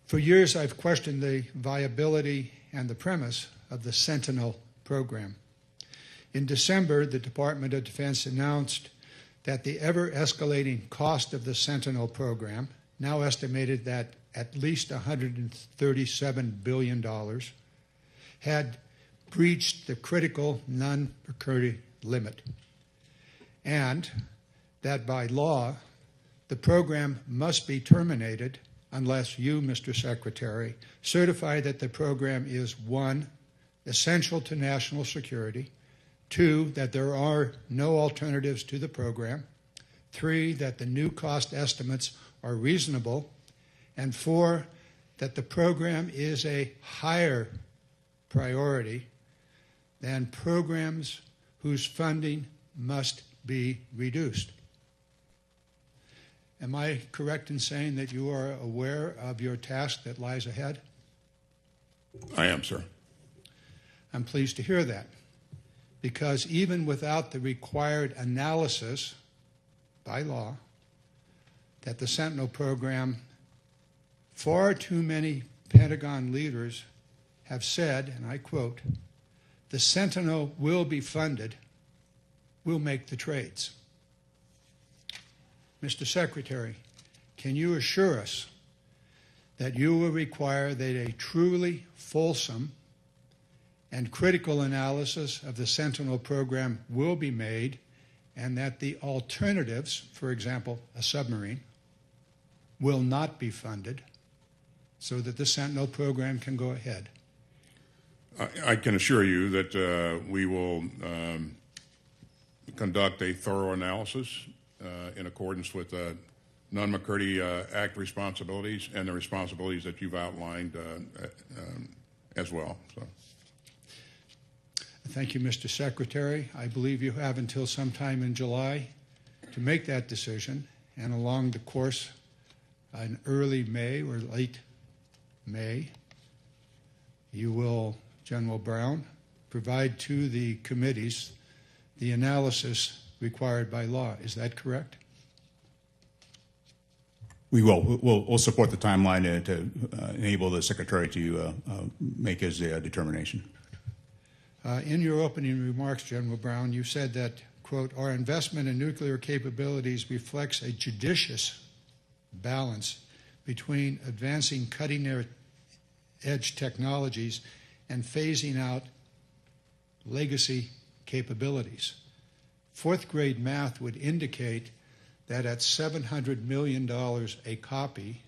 For years, I've questioned the viability and the premise of the Sentinel program. In December, the Department of Defense announced that the ever-escalating cost of the Sentinel program, now estimated at least $137 billion, had breached the critical non-recurring limit, and that by law, the program must be terminated unless you, Mr. Secretary, certify that the program is, 1, essential to national security, 2, that there are no alternatives to the program, 3, that the new cost estimates are reasonable, and 4, that the program is a higher priority than programs whose funding must be reduced. Am I correct in saying that you are aware of your task that lies ahead? I am, sir. I'm pleased to hear that, because even without the required analysis by law that the Sentinel program, far too many Pentagon leaders have said, and I quote, "The Sentinel will be funded, we'll make the trades." Mr. Secretary, can you assure us that you will require that a truly fulsome and critical analysis of the Sentinel program will be made, and that the alternatives, for example, a submarine, will not be funded so that the Sentinel program can go ahead? I can assure you that we will conduct a thorough analysis in accordance with Nunn-McCurdy Act responsibilities and the responsibilities that you've outlined as well. So. Thank you, Mr. Secretary. I believe you have until sometime in July to make that decision, and along the course in early May or late May, you will, General Brown, provide to the committees the analysis required by law. Is that correct? We will. We'll support the timeline to enable the Secretary to make his determination. In your opening remarks, General Brown, you said that, quote, "Our investment in nuclear capabilities reflects a judicious balance between advancing cutting-edge technologies and phasing out legacy capabilities." Fourth grade math would indicate that at $700 million a copy,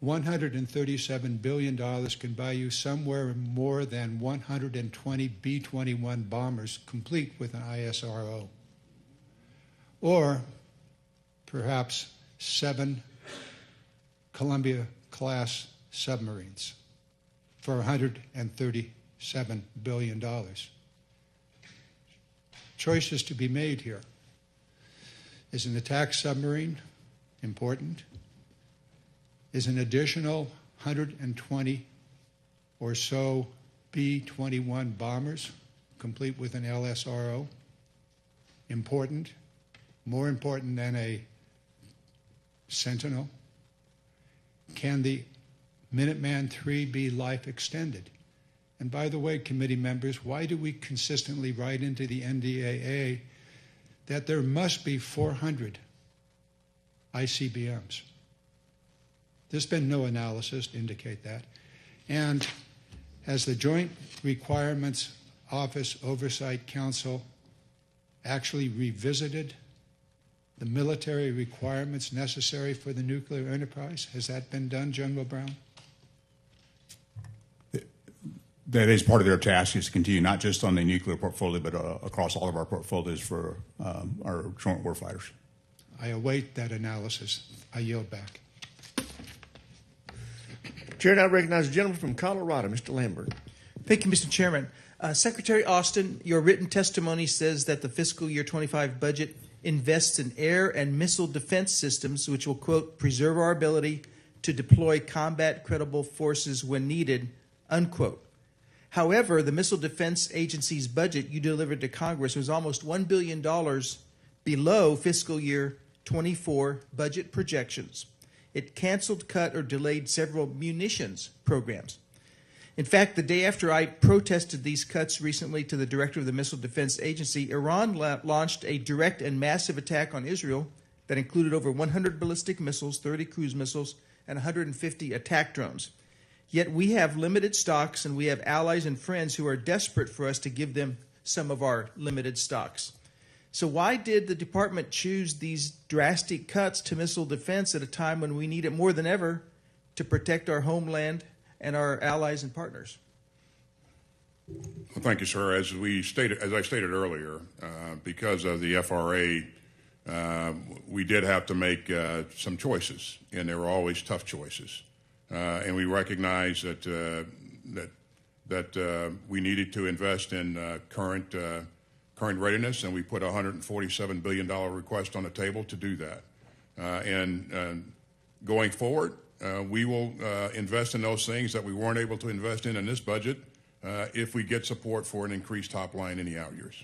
$137 billion can buy you somewhere more than 120 B-21 bombers complete with an ISRO. Or perhaps 7 Columbia-class submarines for $137 billion. Choices to be made here. Is an attack submarine important? Is an additional 120 or so B-21 bombers, complete with an LSRO, important? More important than a Sentinel? Can the Minuteman III be life extended? And by the way, committee members, why do we consistently write into the NDAA that there must be 400 ICBMs? There's been no analysis to indicate that. And has the Joint Requirements Office Oversight Council actually revisited the military requirements necessary for the nuclear enterprise? Has that been done, General Brown? That is part of their task, is to continue not just on the nuclear portfolio, but across all of our portfolios for our joint warfighters. I await that analysis. I yield back. Chair now recognizes the gentleman from Colorado, Mr. Lambert. Thank you, Mr. Chairman. Secretary Austin, your written testimony says that the fiscal year 25 budget invests in air and missile defense systems, which will, quote, preserve our ability to deploy combat credible forces when needed, unquote. However, the Missile Defense Agency's budget you delivered to Congress was almost $1 billion below fiscal year 24 budget projections. It canceled, cut, or delayed several munitions programs. In fact, the day after I protested these cuts recently to the director of the Missile Defense Agency, Iran launched a direct and massive attack on Israel that included over 100 ballistic missiles, 30 cruise missiles, and 150 attack drones. Yet we have limited stocks, and we have allies and friends who are desperate for us to give them some of our limited stocks. So why did the department choose these drastic cuts to missile defense at a time when we need it more than ever to protect our homeland and our allies and partners? Well, thank you, sir. As I stated earlier, because of the FRA, we did have to make some choices, and they were always tough choices. And we recognize that that we needed to invest in current readiness, and we put a $147 billion request on the table to do that. And going forward, we will invest in those things that we weren't able to invest in this budget if we get support for an increased top line in the out years.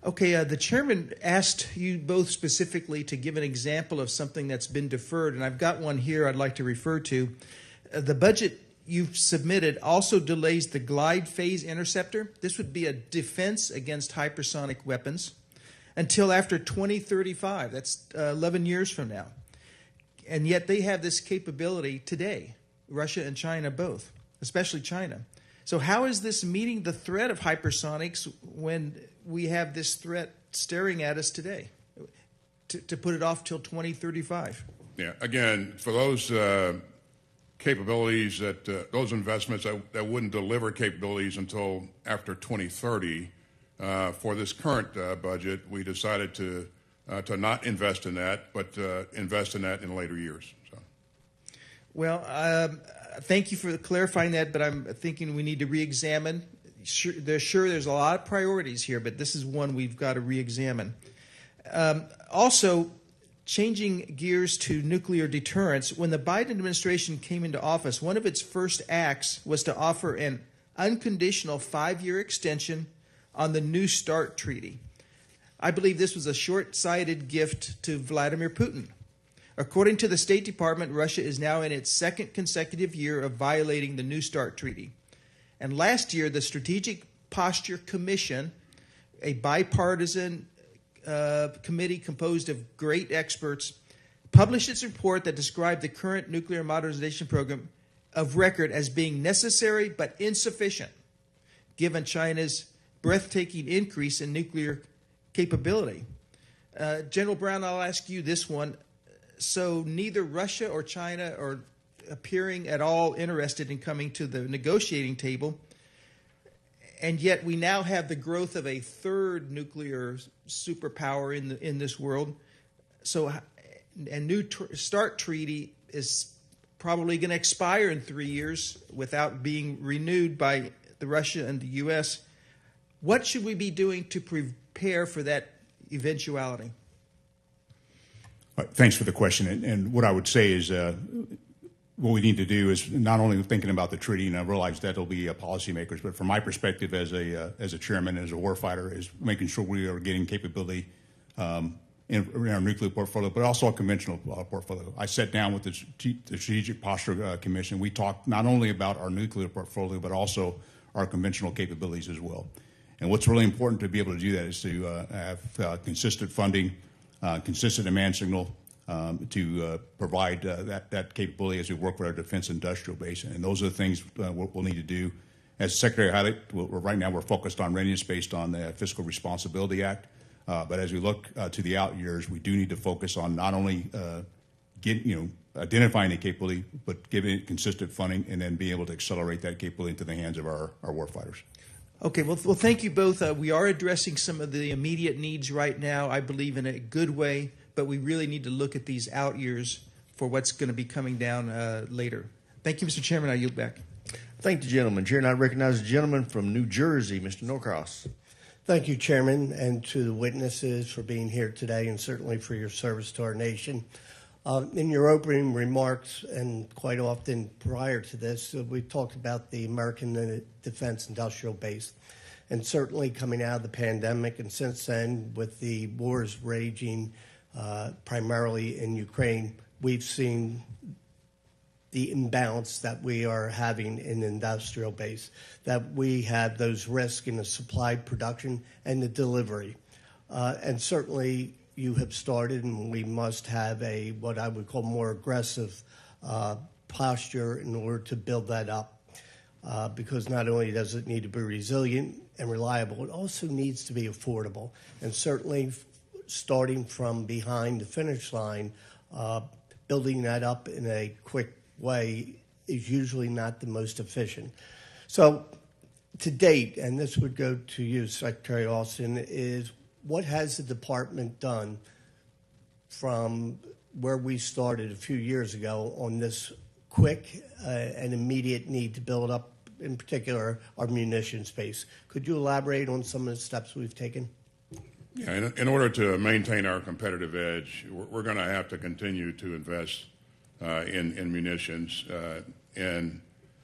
Okay, the chairman asked you both specifically to give an example of something that's been deferred, and I've got one here I'd like to refer to. The budget you've submitted also delays the glide phase interceptor. This would be a defense against hypersonic weapons until after 2035. That's 11 years from now. And yet they have this capability today, Russia and China both, especially China. So how is this meeting the threat of hypersonics when we have this threat staring at us today, to put it off till 2035? Yeah, again, for those capabilities, those investments that wouldn't deliver capabilities until after 2030, for this current budget, we decided to not invest in that, but invest in that in later years. So. Well, thank you for clarifying that, but I'm thinking we need to re-examine. There's a lot of priorities here, but this is one we've got to re-examine. Also, changing gears to nuclear deterrence, when the Biden administration came into office, one of its first acts was to offer an unconditional 5-year extension on the New START treaty. I believe this was a short-sighted gift to Vladimir Putin. According to the State Department, Russia is now in its second consecutive year of violating the New START treaty. And last year, the Strategic Posture Commission, a bipartisan committee composed of great experts, published its report that described the current nuclear modernization program of record as being necessary but insufficient, given China's breathtaking increase in nuclear capability. General Brown, I'll ask you this one. So neither Russia or China are appearing at all interested in coming to the negotiating table, and yet we now have the growth of a third nuclear superpower in this world. So, a New START treaty is probably going to expire in 3 years without being renewed by the Russia and the U.S. What should we be doing to prepare for that eventuality? Thanks for the question. And what I would say is what we need to do is not only thinking about the treaty, and I realize that will be policymakers, but from my perspective as a chairman, as a warfighter, is making sure we are getting capability in our nuclear portfolio, but also a conventional portfolio. I sat down with the Strategic Posture Commission. We talked not only about our nuclear portfolio, but also our conventional capabilities as well. And what's really important to be able to do that is to have consistent funding, consistent demand signal to provide that capability as we work with our defense industrial base. And those are the things we'll need to do. As Secretary highlighted, right now we're focused on readiness based on the Fiscal Responsibility Act. But as we look to the out years, we do need to focus on not only identifying the capability, but giving it consistent funding and then being able to accelerate that capability into the hands of our warfighters. Okay, well, thank you both. We are addressing some of the immediate needs right now, I believe, in a good way, but we really need to look at these out years for what's going to be coming down later. Thank you, Mr. Chairman. I yield back. Thank the gentleman. Chair, and I recognize the gentleman from New Jersey, Mr. Norcross. Thank you, Chairman, and to the witnesses for being here today and certainly for your service to our nation. In your opening remarks, and quite often prior to this, we talked about the American defense industrial base. And certainly coming out of the pandemic, and since then, with the wars raging primarily in Ukraine, we've seen the imbalance that we are having in the industrial base, that we have those risks in the supply, production, and the delivery. And certainly you have started, and we must have what I would call more aggressive posture in order to build that up. Because not only does it need to be resilient and reliable, it also needs to be affordable. And certainly starting from behind the finish line, building that up in a quick way is usually not the most efficient. So to date, and this would go to you, Secretary Austin, is what has the department done from where we started a few years ago on this quick and immediate need to build up in particular our munitions base. Could you elaborate on some of the steps we've taken? Yeah, in order to maintain our competitive edge, we're going to have to continue to invest in munitions, and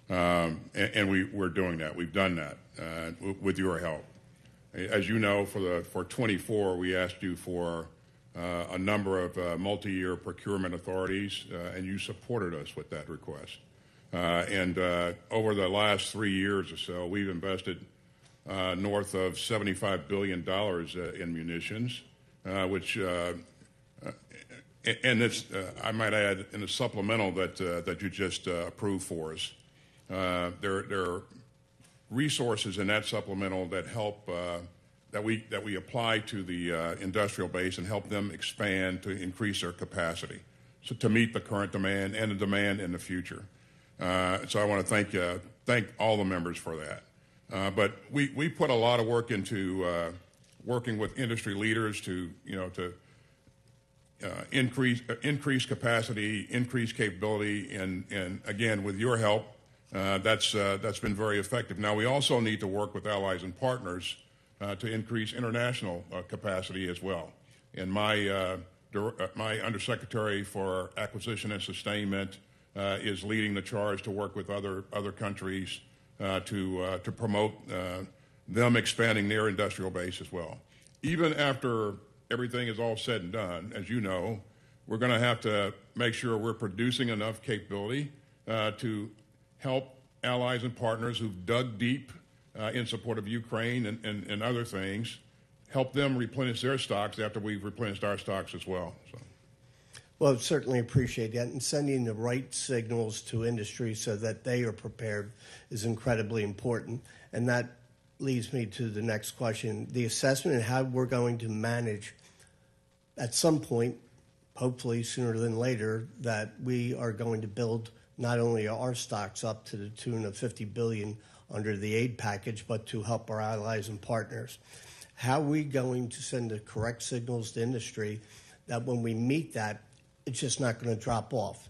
we're doing that. We've done that with your help. As you know, for 24, we asked you for a number of multi-year procurement authorities, and you supported us with that request. And over the last 3 years or so, we've invested north of $75 billion in munitions, which, and it's, I might add, in the supplemental that you just approved for us, there are resources in that supplemental that help that we apply to the industrial base and help them expand to increase their capacity, so to meet the current demand and the demand in the future. So I want to thank all the members for that. But we put a lot of work into working with industry leaders to increase capacity, increase capability, and again, with your help, that's been very effective. Now we also need to work with allies and partners to increase international capacity as well. And my undersecretary for acquisition and sustainment is leading the charge to work with other countries to promote them expanding their industrial base as well. Even after everything is all said and done, as you know, we're going to have to make sure we're producing enough capability to help allies and partners who've dug deep in support of Ukraine and other things, help them replenish their stocks after we've replenished our stocks as well. So. Well, certainly appreciate that. And sending the right signals to industry so that they are prepared is incredibly important. And that leads me to the next question. The assessment and how we're going to manage at some point, hopefully sooner than later, that we are going to build not only our stocks up to the tune of $50 billion under the aid package, but to help our allies and partners. How are we going to send the correct signals to industry that when we meet that, it's just not going to drop off?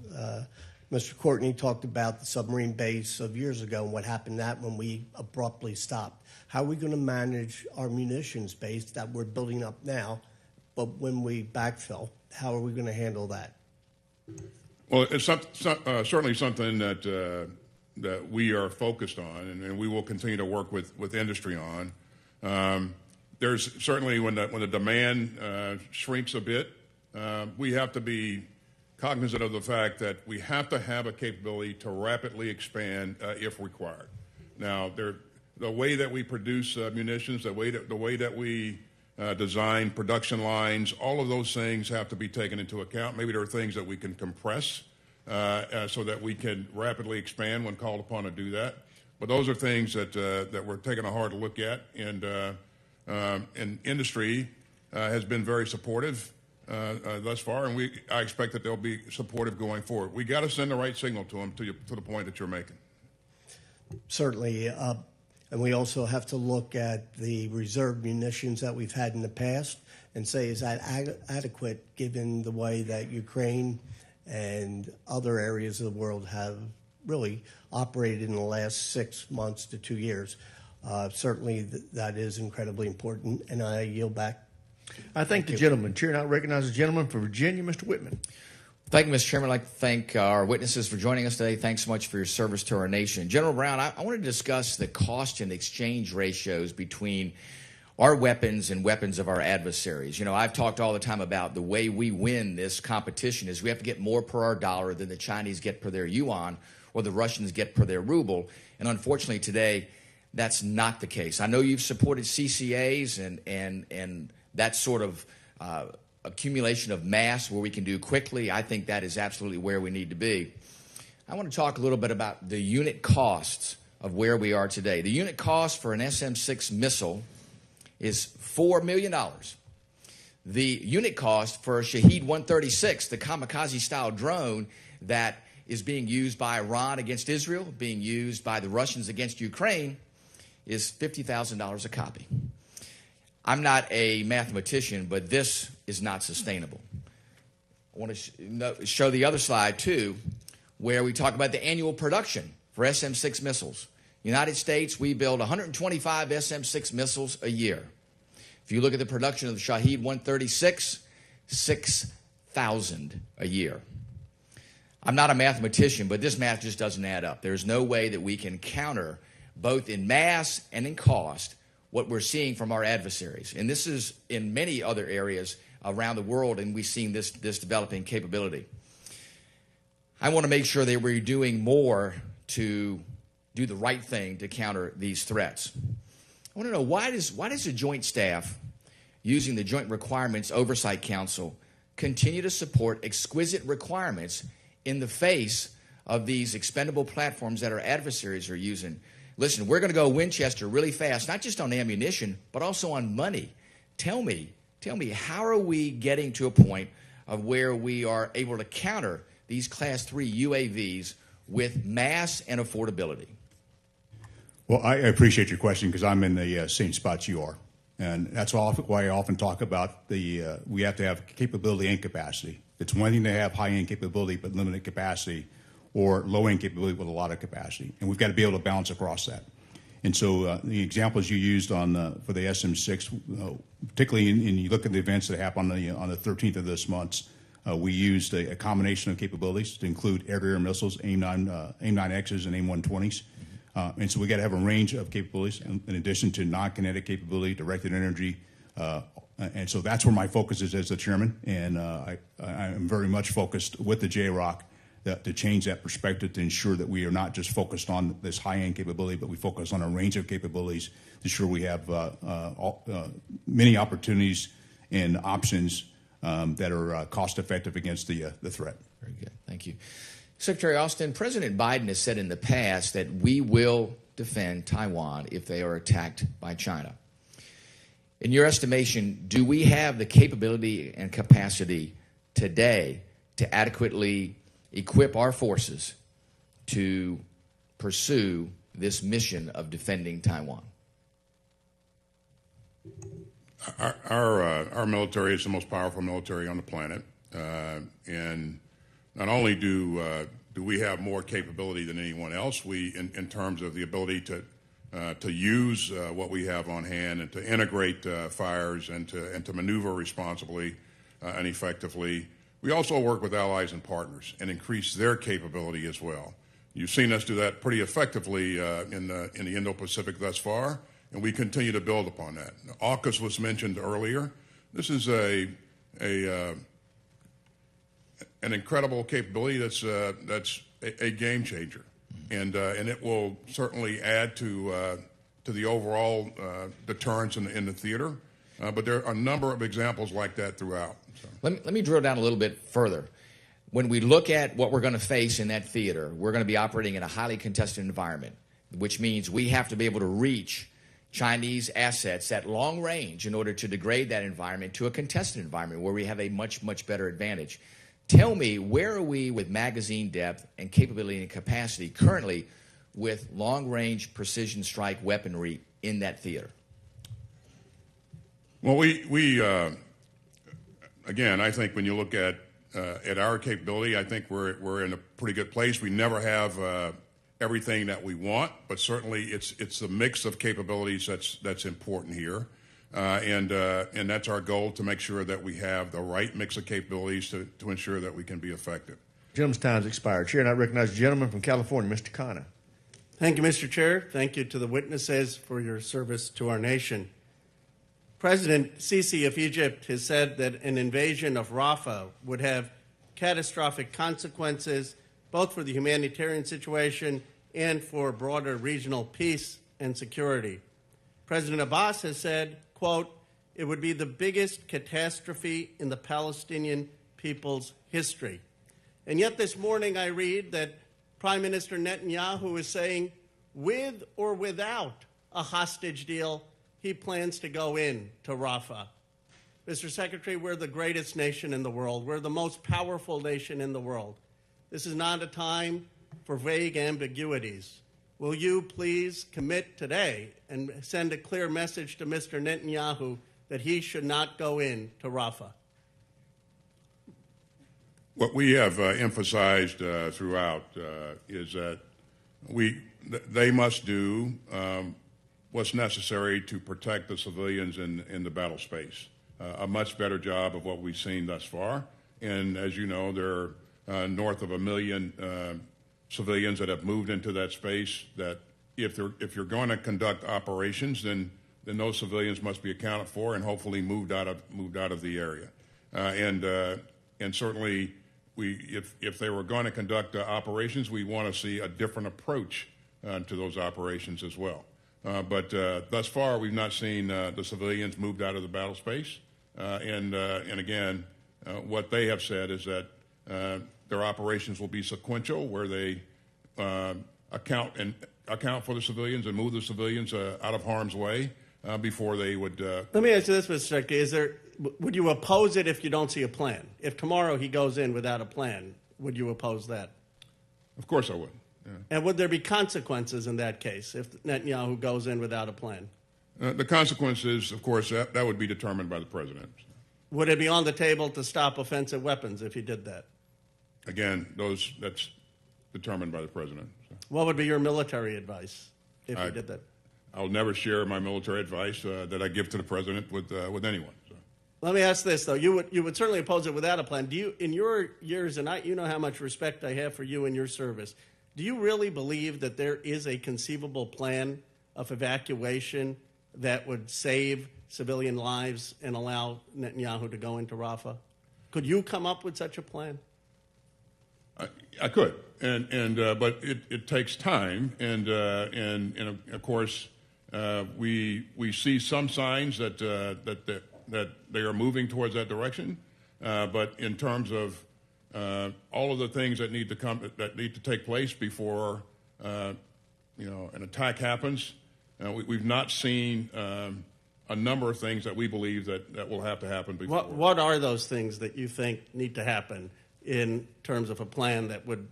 Mr. Courtney talked about the submarine base of years ago and what happened that when we abruptly stopped. How are we going to manage our munitions base that we're building up now, but when we backfill, how are we going to handle that? Well, it's certainly something that we are focused on, and we will continue to work with industry on. There's certainly when the demand shrinks a bit, we have to be cognizant of the fact that we have to have a capability to rapidly expand if required. Now, the way that we produce munitions, the way that we design production lines, all of those things have to be taken into account. Maybe there are things that we can compress so that we can rapidly expand when called upon to do that. But those are things that we're taking a hard look at, and industry has been very supportive thus far, and I expect that they'll be supportive going forward. We got to send the right signal to them to the point that you're making. Certainly. And we also have to look at the reserve munitions that we've had in the past and say, is that adequate given the way that Ukraine and other areas of the world have really operated in the last 6 months to 2 years? Certainly that is incredibly important, and I yield back. I thank the gentleman. Chair, and I recognize the gentleman from Virginia, Mr. Whitman. Thank you, Mr. Chairman. I'd like to thank our witnesses for joining us today. Thanks so much for your service to our nation. General Brown, I want to discuss the cost and exchange ratios between our weapons and weapons of our adversaries. You know, I've talked all the time about the way we win this competition is we have to get more per our dollar than the Chinese get per their yuan or the Russians get per their ruble. And unfortunately today, that's not the case. I know you've supported CCAs and that sort of accumulation of mass where we can do quickly. I think that is absolutely where we need to be. I want to talk a little bit about the unit costs of where we are today. The unit cost for an SM-6 missile is $4 million. The unit cost for a Shahed 136, the kamikaze-style drone that is being used by Iran against Israel, being used by the Russians against Ukraine, is $50,000 a copy. I'm not a mathematician, but this is not sustainable. I want to show the other slide, too, where we talk about the annual production for SM-6 missiles. United States, we build 125 SM-6 missiles a year. If you look at the production of the Shahed 136, 6,000 a year. I'm not a mathematician, but this math just doesn't add up. There's no way that we can counter, both in mass and in cost, what we're seeing from our adversaries. And this is in many other areas around the world, and we've seen this developing capability. I want to make sure that we're doing more to do the right thing to counter these threats. I want to know, why does the Joint Staff, using the Joint Requirements Oversight Council, continue to support exquisite requirements in the face of these expendable platforms that our adversaries are using? Listen, we're going to go Winchester really fast, not just on ammunition, but also on money. Tell me, how are we getting to a point of where we are able to counter these Class 3 UAVs with mass and affordability? Well, I appreciate your question, because I'm in the same spot you are. And that's why I often talk about we have to have capability and capacity. It's one thing to have high-end capability but limited capacity, or low-end capability with a lot of capacity. And we've got to be able to balance across that. And so the examples you used for the SM-6, particularly in you look at the events that happened on the 13th of this month, we used a combination of capabilities to include air-to-air missiles, AIM-9Xs and AIM-120s. And so we got to have a range of capabilities in addition to non-kinetic capability, directed energy. And so that's where my focus is as the chairman. And I am very much focused with the JROC to change that perspective, to ensure that we are not just focused on this high-end capability, but we focus on a range of capabilities to ensure we have many opportunities and options that are cost-effective against the threat. Very good. Thank you. Secretary Austin, President Biden has said in the past that we will defend Taiwan if they are attacked by China. In your estimation, do we have the capability and capacity today to adequately equip our forces to pursue this mission of defending Taiwan? Our military is the most powerful military on the planet, and not only do we have more capability than anyone else, in terms of the ability to use what we have on hand and to integrate fires and to maneuver responsibly and effectively. We also work with allies and partners and increase their capability as well. You've seen us do that pretty effectively in the Indo-Pacific thus far, and we continue to build upon that. AUKUS was mentioned earlier. This is an incredible capability that's a game changer, and it will certainly add to the overall deterrence in the theater. But there are a number of examples like that throughout. So. Let me drill down a little bit further. When we look at what we're going to face in that theater, we're going to be operating in a highly contested environment, which means we have to be able to reach Chinese assets at long range in order to degrade that environment to a contested environment where we have a much, much better advantage. Tell me, where are we with magazine depth and capability and capacity currently with long-range precision strike weaponry in that theater? Well, we again, I think when you look at our capability, I think we're in a pretty good place. We never have everything that we want, but certainly it's the mix of capabilities that's important here, and that's our goal, to make sure that we have the right mix of capabilities to ensure that we can be effective. Gentleman's time's expired. Chair, and I recognize the gentleman from California, Mr. Khanna. Thank you, Mr. Chair. Thank you to the witnesses for your service to our nation. President Sisi of Egypt has said that an invasion of Rafah would have catastrophic consequences, both for the humanitarian situation and for broader regional peace and security. President Abbas has said, quote, "It would be the biggest catastrophe in the Palestinian people's history." And yet this morning I read that Prime Minister Netanyahu is saying, with or without a hostage deal, he plans to go in to Rafah. Mr. Secretary, we're the greatest nation in the world. We're the most powerful nation in the world. This is not a time for vague ambiguities. Will you please commit today and send a clear message to Mr. Netanyahu that he should not go in to Rafah? What we have emphasized throughout is that we they must do what's necessary to protect the civilians in the battle space. A much better job of what we've seen thus far. And as you know, there are north of 1 million civilians that have moved into that space. That if you're going to conduct operations, then those civilians must be accounted for and hopefully moved out of the area. And certainly, if they were going to conduct operations, we want to see a different approach to those operations as well. But thus far, we've not seen the civilians moved out of the battle space. And again, what they have said is that their operations will be sequential, where they account for the civilians and move the civilians out of harm's way before they would. Let me ask you this, Mr. Secretary: would you oppose it if you don't see a plan? If tomorrow he goes in without a plan, would you oppose that? Of course, I would. Yeah. And would there be consequences in that case if Netanyahu goes in without a plan? The consequences, of course, that would be determined by the president. Would it be on the table to stop offensive weapons if he did that? Again, that's determined by the president. So. What would be your military advice if he did that? I'll never share my military advice that I give to the president with anyone. So. Let me ask this though: you would certainly oppose it without a plan. Do you, in your years, and you know how much respect I have for you and your service, do you really believe that there is a conceivable plan of evacuation that would save civilian lives and allow Netanyahu to go into Rafah? Could you come up with such a plan? I could, but it takes time, and of course we see some signs that they are moving towards that direction, but in terms of all of the things that need to take place before an attack happens, we've not seen a number of things that we believe that will have to happen before. What are those things that you think need to happen in terms of a plan that would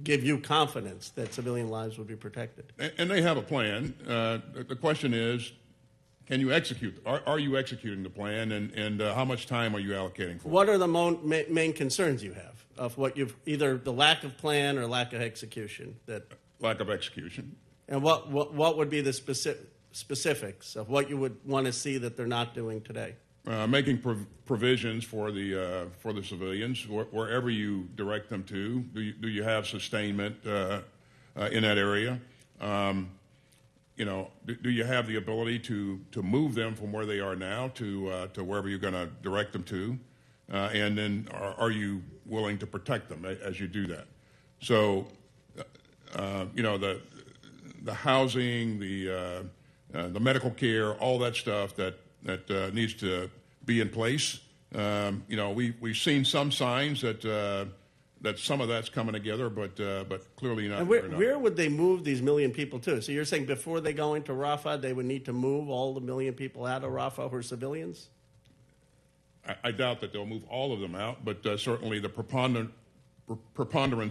give you confidence that civilian lives would be protected? And they have a plan. The question is, can you execute? Are you executing the plan, and how much time are you allocating for it? What are the main concerns you have of what you've either the lack of plan or lack of execution? Lack of execution. And what would be the specifics of what you would want to see that they're not doing today? Making provisions for the civilians wherever you direct them to. Do you have sustainment in that area? Do you have the ability to move them from where they are now to wherever you're going to direct them to? And then are you willing to protect them as you do that? So, the housing, the medical care, all that stuff that needs to be in place. We've seen some signs that some of that's coming together, but clearly not. And where would they move these million people to? So you're saying before they go into Rafah, they would need to move all the million people out of Rafah who are civilians? I doubt that they'll move all of them out, but certainly the preponderance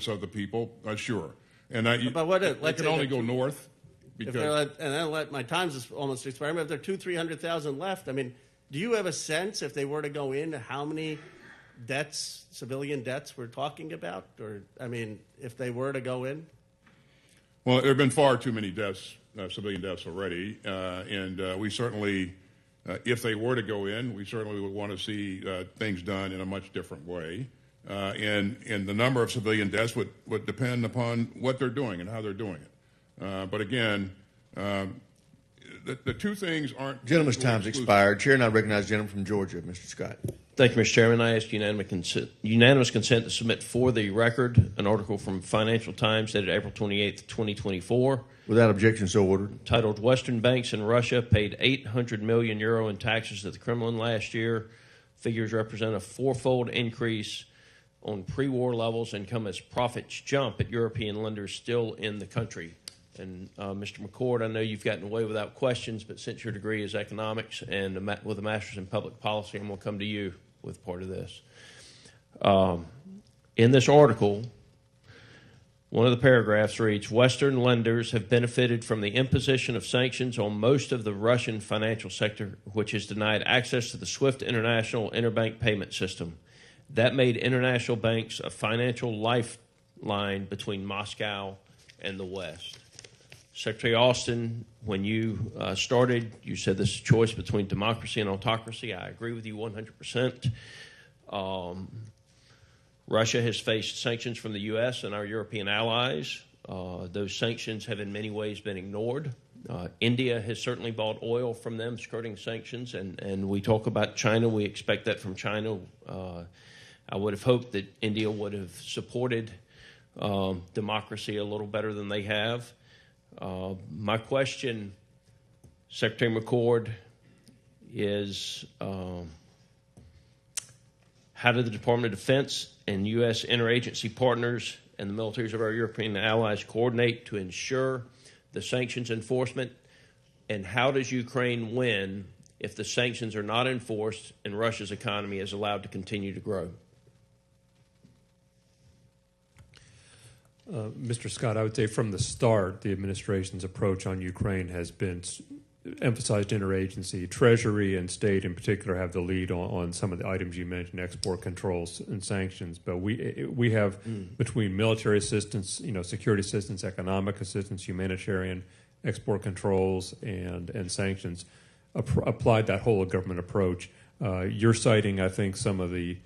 of the people, sure. And they can only go north. My time's is almost expired. If there are 200,000-300,000 left, I mean, do you have a sense if they were to go in how many deaths, civilian deaths, we're talking about? Or I mean, if they were to go in? Well, there have been far too many deaths, civilian deaths already, and we certainly, if they were to go in, we certainly would want to see things done in a much different way. And the number of civilian deaths would depend upon what they're doing and how they're doing it. But again, the two things aren't... Gentleman's time's expired. Chair, and I recognize the gentleman from Georgia, Mr. Scott. Thank you, Mr. Chairman. I ask unanimous consent to submit for the record an article from Financial Times dated April 28th, 2024. Without objection, so ordered. Titled, Western Banks in Russia Paid €800 million in taxes to the Kremlin last year. Figures represent a fourfold increase on pre-war levels and come as profits jump at European lenders still in the country. And Mr. McCord, I know you've gotten away without questions, but since your degree is economics and with a master's in public policy, I'm going to come to you with part of this. In this article, one of the paragraphs reads, Western lenders have benefited from the imposition of sanctions on most of the Russian financial sector, which has denied access to the SWIFT international interbank payment system. That made international banks a financial lifeline between Moscow and the West. Secretary Austin, when you started, you said this is a choice between democracy and autocracy. I agree with you 100%. Russia has faced sanctions from the U.S. and our European allies. Those sanctions have in many ways been ignored. India has certainly bought oil from them, skirting sanctions, and we talk about China. We expect that from China. I would have hoped that India would have supported democracy a little better than they have. My question, Secretary McCord, is how do the Department of Defense and U.S. interagency partners and the militaries of our European allies coordinate to ensure the sanctions enforcement? And how does Ukraine win if the sanctions are not enforced and Russia's economy is allowed to continue to grow? Mr. Scott, I would say from the start, the administration's approach on Ukraine has been emphasized interagency. Treasury and state in particular have the lead on some of the items you mentioned, export controls and sanctions. But we have between military assistance, security assistance, economic assistance, humanitarian, export controls, and sanctions, applied that whole of government approach. You're citing, I think, some of the,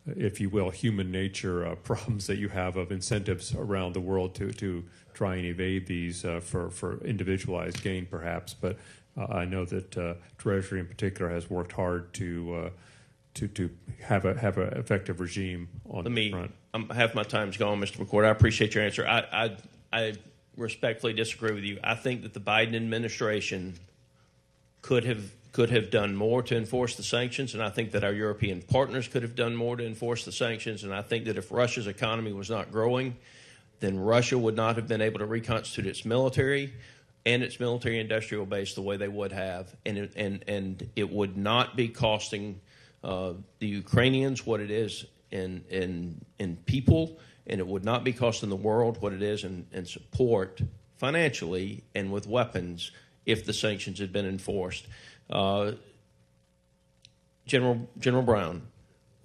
if you will, human nature problems that you have of incentives around the world to try and evade these for individualized gain, perhaps. But I know that Treasury in particular has worked hard to have an effective regime on the front. Half my time's gone, Mr. McCord. I appreciate your answer. I respectfully disagree with you. I think that the Biden administration could have done more to enforce the sanctions, and I think that our European partners could have done more to enforce the sanctions, and I think that if Russia's economy was not growing, then Russia would not have been able to reconstitute its military and its military industrial base the way they would have, and it would not be costing the Ukrainians what it is in people, and it would not be costing the world what it is in support financially and with weapons if the sanctions had been enforced. General Brown,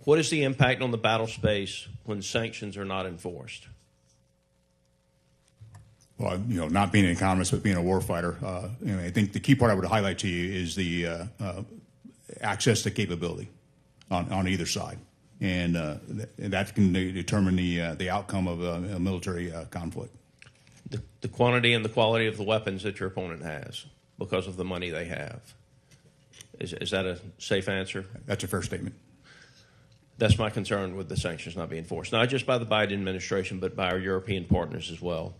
what is the impact on the battle space when sanctions are not enforced? Well, not being an economist, but being a warfighter, I think the key part I would highlight to you is the access to capability on either side, and that can determine the outcome of a military conflict. The quantity and the quality of the weapons that your opponent has because of the money they have. Is that a safe answer? That's a fair statement. That's my concern with the sanctions not being enforced, not just by the Biden administration, but by our European partners as well.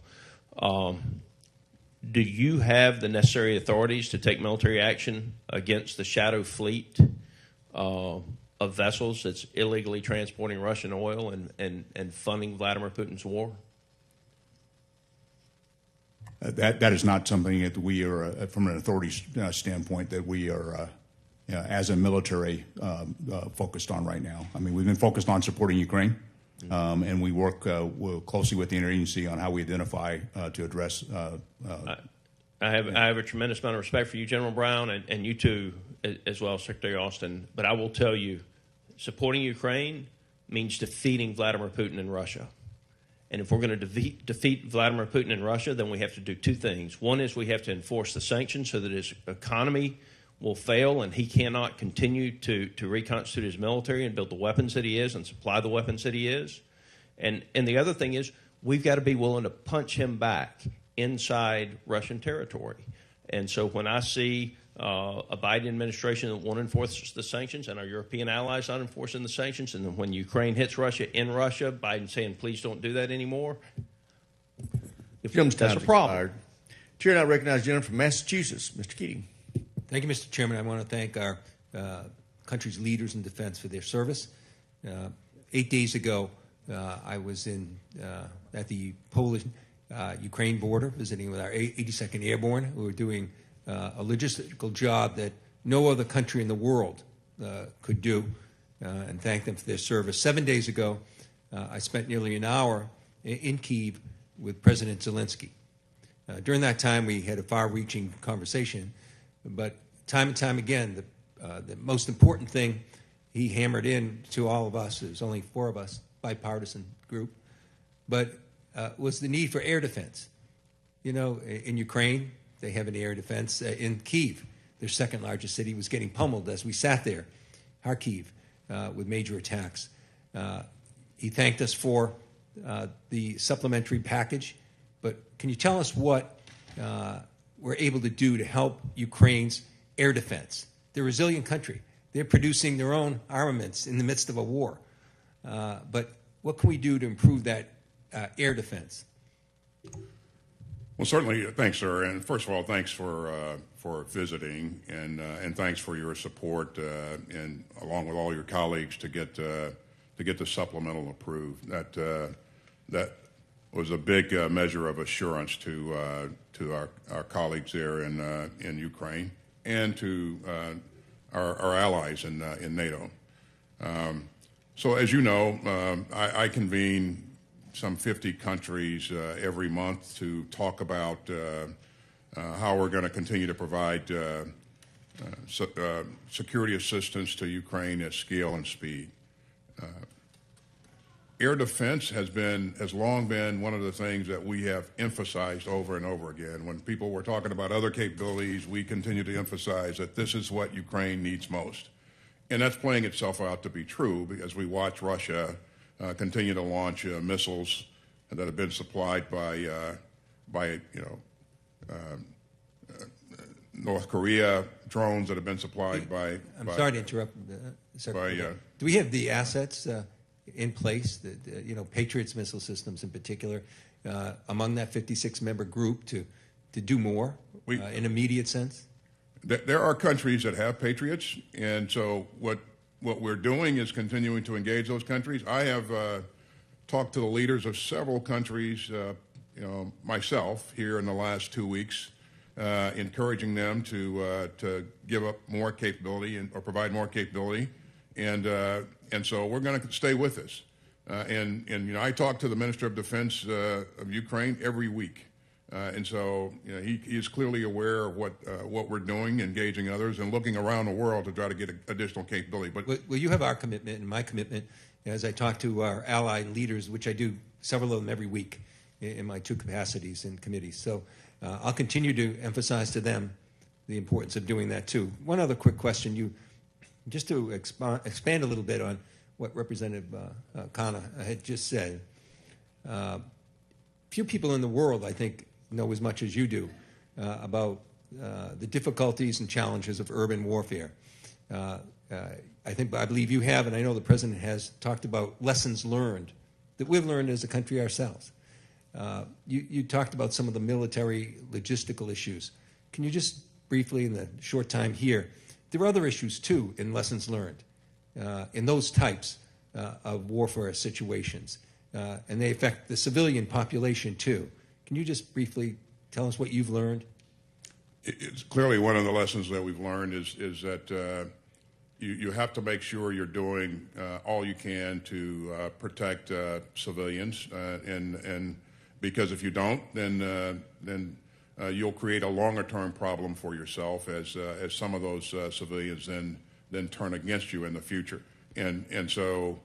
Do you have the necessary authorities to take military action against the shadow fleet of vessels that's illegally transporting Russian oil and funding Vladimir Putin's war? That is not something that we are, from an authority standpoint, that we are, as a military, focused on right now. I mean, we've been focused on supporting Ukraine, and we work closely with the interagency on how we identify to address. I have a tremendous amount of respect for you, General Brown, and you too, as well, Secretary Austin. But I will tell you, supporting Ukraine means defeating Vladimir Putin in Russia. And if we're going to defeat Vladimir Putin in Russia, then we have to do two things. One is we have to enforce the sanctions so that his economy will fail and he cannot continue to reconstitute his military and build the weapons that he is and supply the weapons that he is. And the other thing is we've got to be willing to punch him back inside Russian territory. And so when I see a Biden administration that won't enforce the sanctions and our European allies not enforcing the sanctions, and then when Ukraine hits Russia in Russia, Biden saying, please don't do that anymore, that's a problem. Expired. Chair, and I recognize the gentleman from Massachusetts, Mr. Keating. Thank you, Mr. Chairman. I want to thank our country's leaders in defense for their service. 8 days ago, I was at the Polish-Ukraine border visiting with our 82nd Airborne. We were doing a logistical job that no other country in the world could do, and thank them for their service. 7 days ago, I spent nearly an hour in Kyiv with President Zelensky. During that time, we had a far-reaching conversation, but time and time again, the most important thing he hammered in to all of us, there's only four of us, bipartisan group, but was the need for air defense. You know, in Ukraine, they have an air defense. In Kyiv, their second largest city, was getting pummeled as we sat there, Kharkiv, with major attacks. He thanked us for the supplementary package, but can you tell us what we're able to do to help Ukraine's air defense? They're a resilient country. They're producing their own armaments in the midst of a war. But what can we do to improve that air defense? Well, certainly, thanks, sir. And first of all, thanks for visiting, and thanks for your support, and along with all your colleagues to get the supplemental approved. That was a big measure of assurance to our colleagues there in Ukraine and to our allies in NATO. So, as you know, I convene some 50 countries every month to talk about how we're going to continue to provide security assistance to Ukraine at scale and speed. Air defense has long been one of the things that we have emphasized over and over again. When people were talking about other capabilities, we continue to emphasize that this is what Ukraine needs most. And that's playing itself out to be true because we watch Russia continue to launch missiles that have been supplied by North Korea, drones that have been supplied by. I'm sorry to interrupt, Secretary. Do we have the assets in place, Patriots missile systems in particular, among that 56-member group to do more in immediate sense? There are countries that have Patriots, and so what we're doing is continuing to engage those countries. I have talked to the leaders of several countries, myself, here in the last 2 weeks, encouraging them to give up more capability or provide more capability, and so we're going to stay with this. And I talk to the Minister of Defense of Ukraine every week. And so he is clearly aware of what we're doing, engaging others, and looking around the world to try to get additional capability. But well, you have our commitment and my commitment as I talk to our ally leaders, which I do several of them every week in my 2 capacities in committees. So I'll continue to emphasize to them the importance of doing that too. One other quick question, just to expand a little bit on what Representative Khanna had just said. Few people in the world, I think, know as much as you do about the difficulties and challenges of urban warfare. I believe you have, and I know the President has, talked about lessons learned that we've learned as a country ourselves. You talked about some of the military logistical issues. Can you just briefly, in the short time here, there are other issues too in lessons learned in those types of warfare situations, and they affect the civilian population too. Can you just briefly tell us what you've learned? It's clearly one of the lessons that we've learned is that you have to make sure you're doing all you can to protect civilians, and because if you don't, then you'll create a longer-term problem for yourself as some of those civilians then turn against you in the future. And so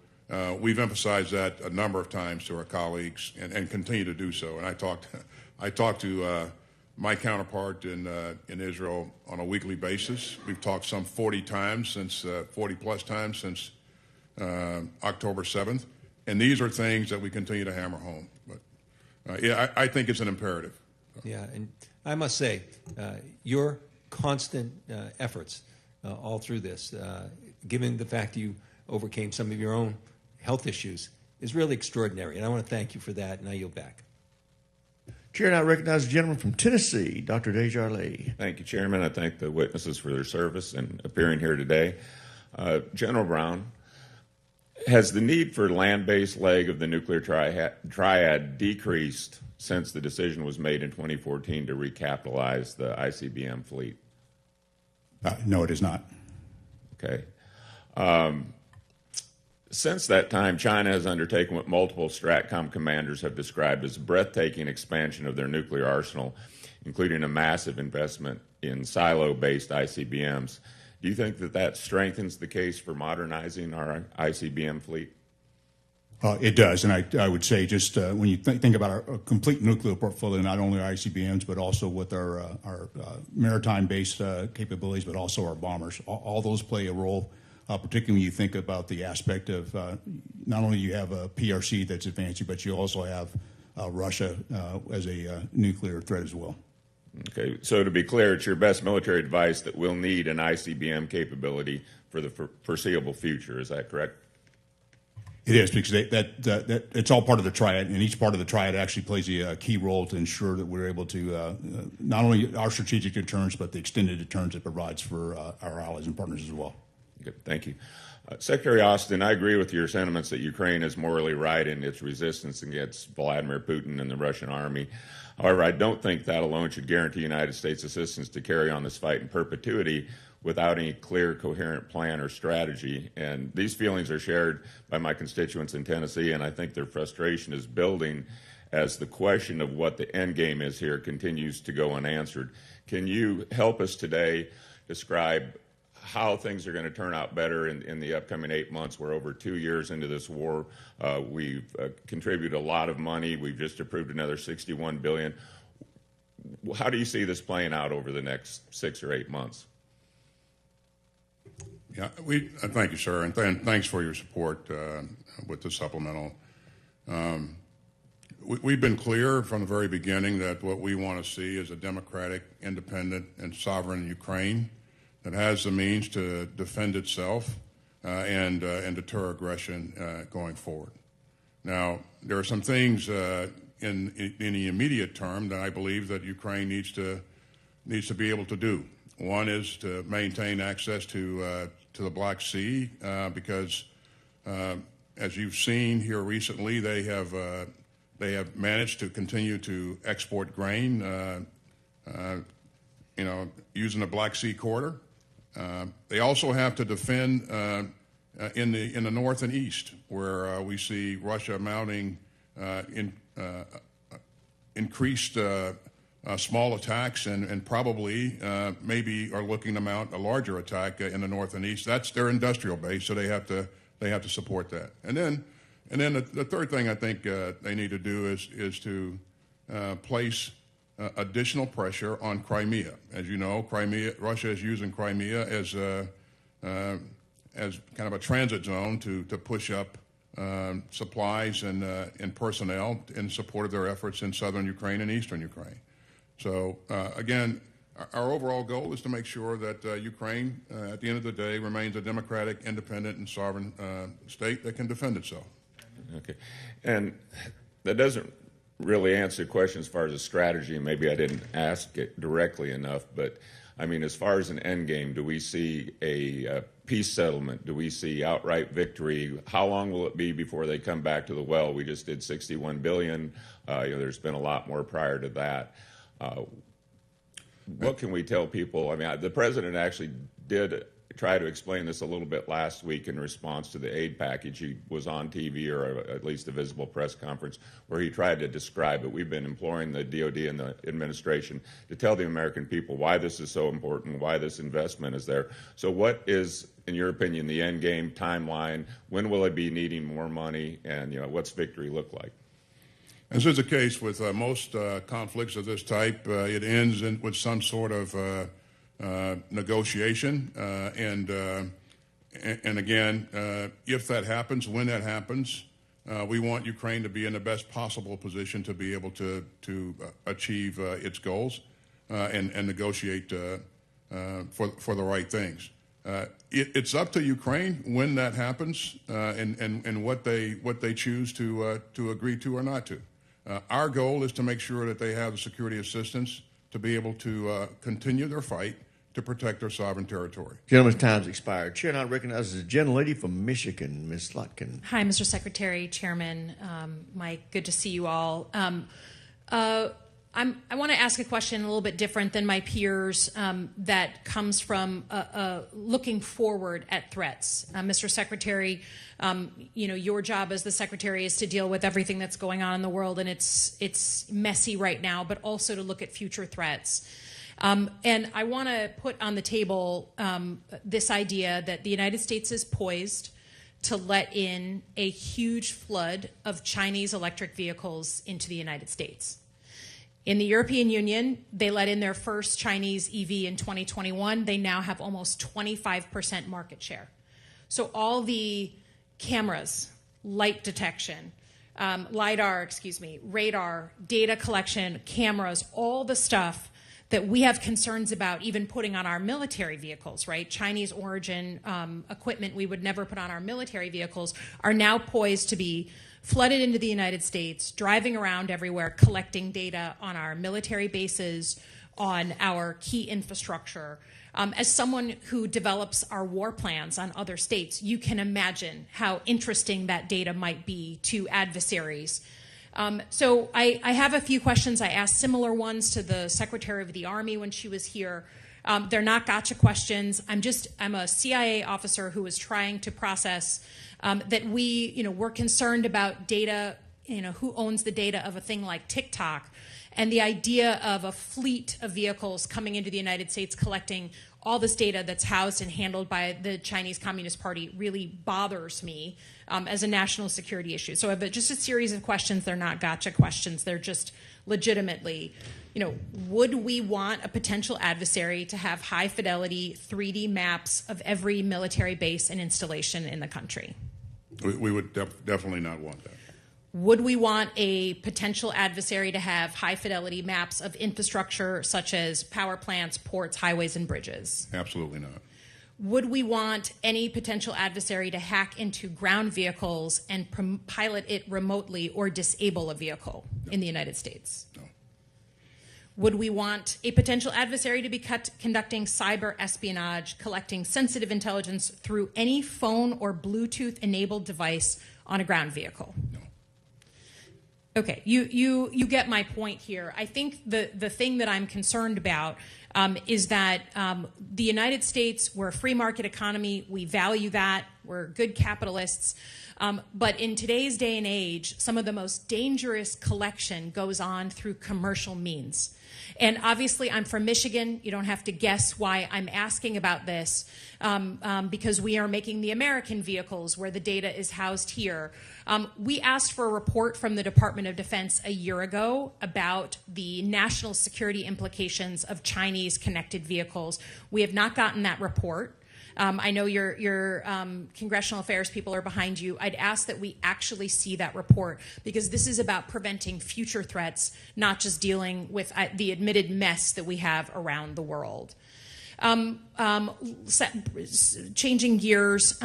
we've emphasized that a number of times to our colleagues and continue to do so. And I talk to my counterpart in Israel on a weekly basis. We've talked some 40 plus times since October 7th. And these are things that we continue to hammer home. But I think it's an imperative. Yeah, and I must say, your constant efforts all through this, given the fact that you overcame some of your own health issues, is really extraordinary. And I want to thank you for that, and I yield back. Chair now recognizes the gentleman from Tennessee, Dr. Desjardins. Thank you, Chairman. I thank the witnesses for their service and appearing here today. General Brown, has the need for land-based leg of the nuclear triad decreased since the decision was made in 2014 to recapitalize the ICBM fleet? No, it is not. Okay. Since that time, China has undertaken what multiple STRATCOM commanders have described as a breathtaking expansion of their nuclear arsenal, including a massive investment in silo-based ICBMs. Do you think that strengthens the case for modernizing our ICBM fleet? It does, and I would say just when you think about our complete nuclear portfolio, not only our ICBMs, but also with our maritime-based capabilities, but also our bombers, all those play a role, particularly when you think about the aspect of not only you have a PRC that's advancing, but you also have Russia as a nuclear threat as well. Okay, so to be clear, it's your best military advice that we'll need an ICBM capability for the foreseeable future. Is that correct? It is, because that it's all part of the triad, and each part of the triad actually plays a key role to ensure that we're able to not only our strategic deterrence, but the extended deterrence it provides for our allies and partners as well. Good, thank you. Secretary Austin, I agree with your sentiments that Ukraine is morally right in its resistance against Vladimir Putin and the Russian army. However, I don't think that alone should guarantee United States assistance to carry on this fight in perpetuity without any clear, coherent plan or strategy. And these feelings are shared by my constituents in Tennessee, and I think their frustration is building as the question of what the end game is here continues to go unanswered. Can you help us today describe how things are going to turn out better in the upcoming 8 months? We're over 2 years into this war. We've contributed a lot of money. We've just approved another $61 billion. How do you see this playing out over the next 6 or 8 months? Yeah, thank you, sir, and thanks for your support with the supplemental. We've been clear from the very beginning that what we want to see is a democratic, independent, and sovereign Ukraine that has the means to defend itself and deter aggression going forward. Now, there are some things in the immediate term that I believe that Ukraine needs to be able to do. One is to maintain access to the Black Sea because, as you've seen here recently, they have managed to continue to export grain, using the Black Sea corridor. They also have to defend in the north and east, where we see Russia mounting increased small attacks and probably maybe are looking to mount a larger attack in the north and east. That's their industrial base, so they have to support that. And then the third thing I think they need to do is to place additional pressure on Crimea. As you know, Russia is using Crimea as kind of a transit zone to push up supplies and personnel in support of their efforts in southern Ukraine and eastern Ukraine. So again, our overall goal is to make sure that Ukraine, at the end of the day, remains a democratic, independent, and sovereign state that can defend itself. Okay, and that doesn't really answer the question as far as a strategy. Maybe I didn't ask it directly enough, but I mean, as far as an end game, do we see a peace settlement? Do we see outright victory? How long will it be before they come back to the well? We just did $61 billion. There's been a lot more prior to that. What can we tell people? I mean, the president actually did try to explain this a little bit last week in response to the aid package. He was on TV, or at least a visible press conference, where he tried to describe it. We've been imploring the DOD and the administration to tell the American people why this is so important, why this investment is there. So what is, in your opinion, the end game timeline? When will it be needing more money? And what's victory look like? As is the case with most conflicts of this type, it ends with some sort of negotiation, and again, if that happens, when that happens, we want Ukraine to be in the best possible position to be able to achieve its goals and negotiate for the right things. It's up to Ukraine when that happens and what they choose to agree to or not to. Our goal is to make sure that they have the security assistance to be able to continue their fight to protect their sovereign territory. Gentleman's time's expired. Chair now recognizes a gentlelady from Michigan, Ms. Slotkin. Hi, Mr. Secretary, Chairman, Mike. Good to see you all. I want to ask a question a little bit different than my peers that comes from looking forward at threats. Mr. Secretary, your job as the Secretary is to deal with everything that's going on in the world, and it's messy right now, but also to look at future threats. And I want to put on the table this idea that the United States is poised to let in a huge flood of Chinese electric vehicles into the United States. In the European Union, they let in their first Chinese EV in 2021. They now have almost 25% market share. So all the cameras, light detection, LiDAR, radar, data collection, cameras, all the stuff that we have concerns about even putting on our military vehicles, right? Chinese origin equipment we would never put on our military vehicles are now poised to be flooded into the United States, driving around everywhere, collecting data on our military bases, on our key infrastructure. As someone who develops our war plans on other states, you can imagine how interesting that data might be to adversaries. So I have a few questions. I asked similar ones to the Secretary of the Army when she was here. They're not gotcha questions. I'm a CIA officer who is trying to process that we're concerned about data, who owns the data of a thing like TikTok, and the idea of a fleet of vehicles coming into the United States collecting all this data that's housed and handled by the Chinese Communist Party really bothers me as a national security issue. So I have just a series of questions. They're not gotcha questions. They're just legitimately, would we want a potential adversary to have high fidelity 3D maps of every military base and installation in the country? We would definitely not want that. Would we want a potential adversary to have high-fidelity maps of infrastructure such as power plants, ports, highways, and bridges? Absolutely not. Would we want any potential adversary to hack into ground vehicles and pilot it remotely or disable a vehicle in the United States? No. Would we want a potential adversary to be conducting cyber espionage, collecting sensitive intelligence through any phone or Bluetooth-enabled device on a ground vehicle? No. Okay, you get my point here. I think the thing that I'm concerned about is that the United States, we're a free market economy. We value that. We're good capitalists. But in today's day and age, some of the most dangerous collection goes on through commercial means. And obviously, I'm from Michigan. You don't have to guess why I'm asking about this, because we are making the American vehicles where the data is housed here. We asked for a report from the Department of Defense a year ago about the national security implications of Chinese connected vehicles. We have not gotten that report. I know your congressional affairs people are behind you. I'd ask that we actually see that report, because this is about preventing future threats, not just dealing with the admitted mess that we have around the world. Changing gears,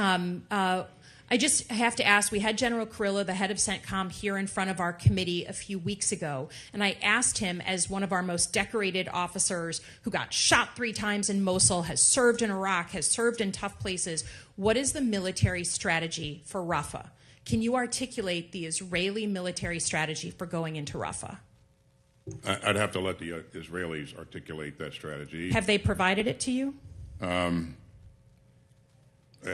I just have to ask, we had General Kurilla, the head of CENTCOM, here in front of our committee a few weeks ago, and I asked him, as one of our most decorated officers who got shot 3 times in Mosul, has served in Iraq, has served in tough places, what is the military strategy for Rafah? Can you articulate the Israeli military strategy for going into Rafah? I'd have to let the Israelis articulate that strategy. Have they provided it to you?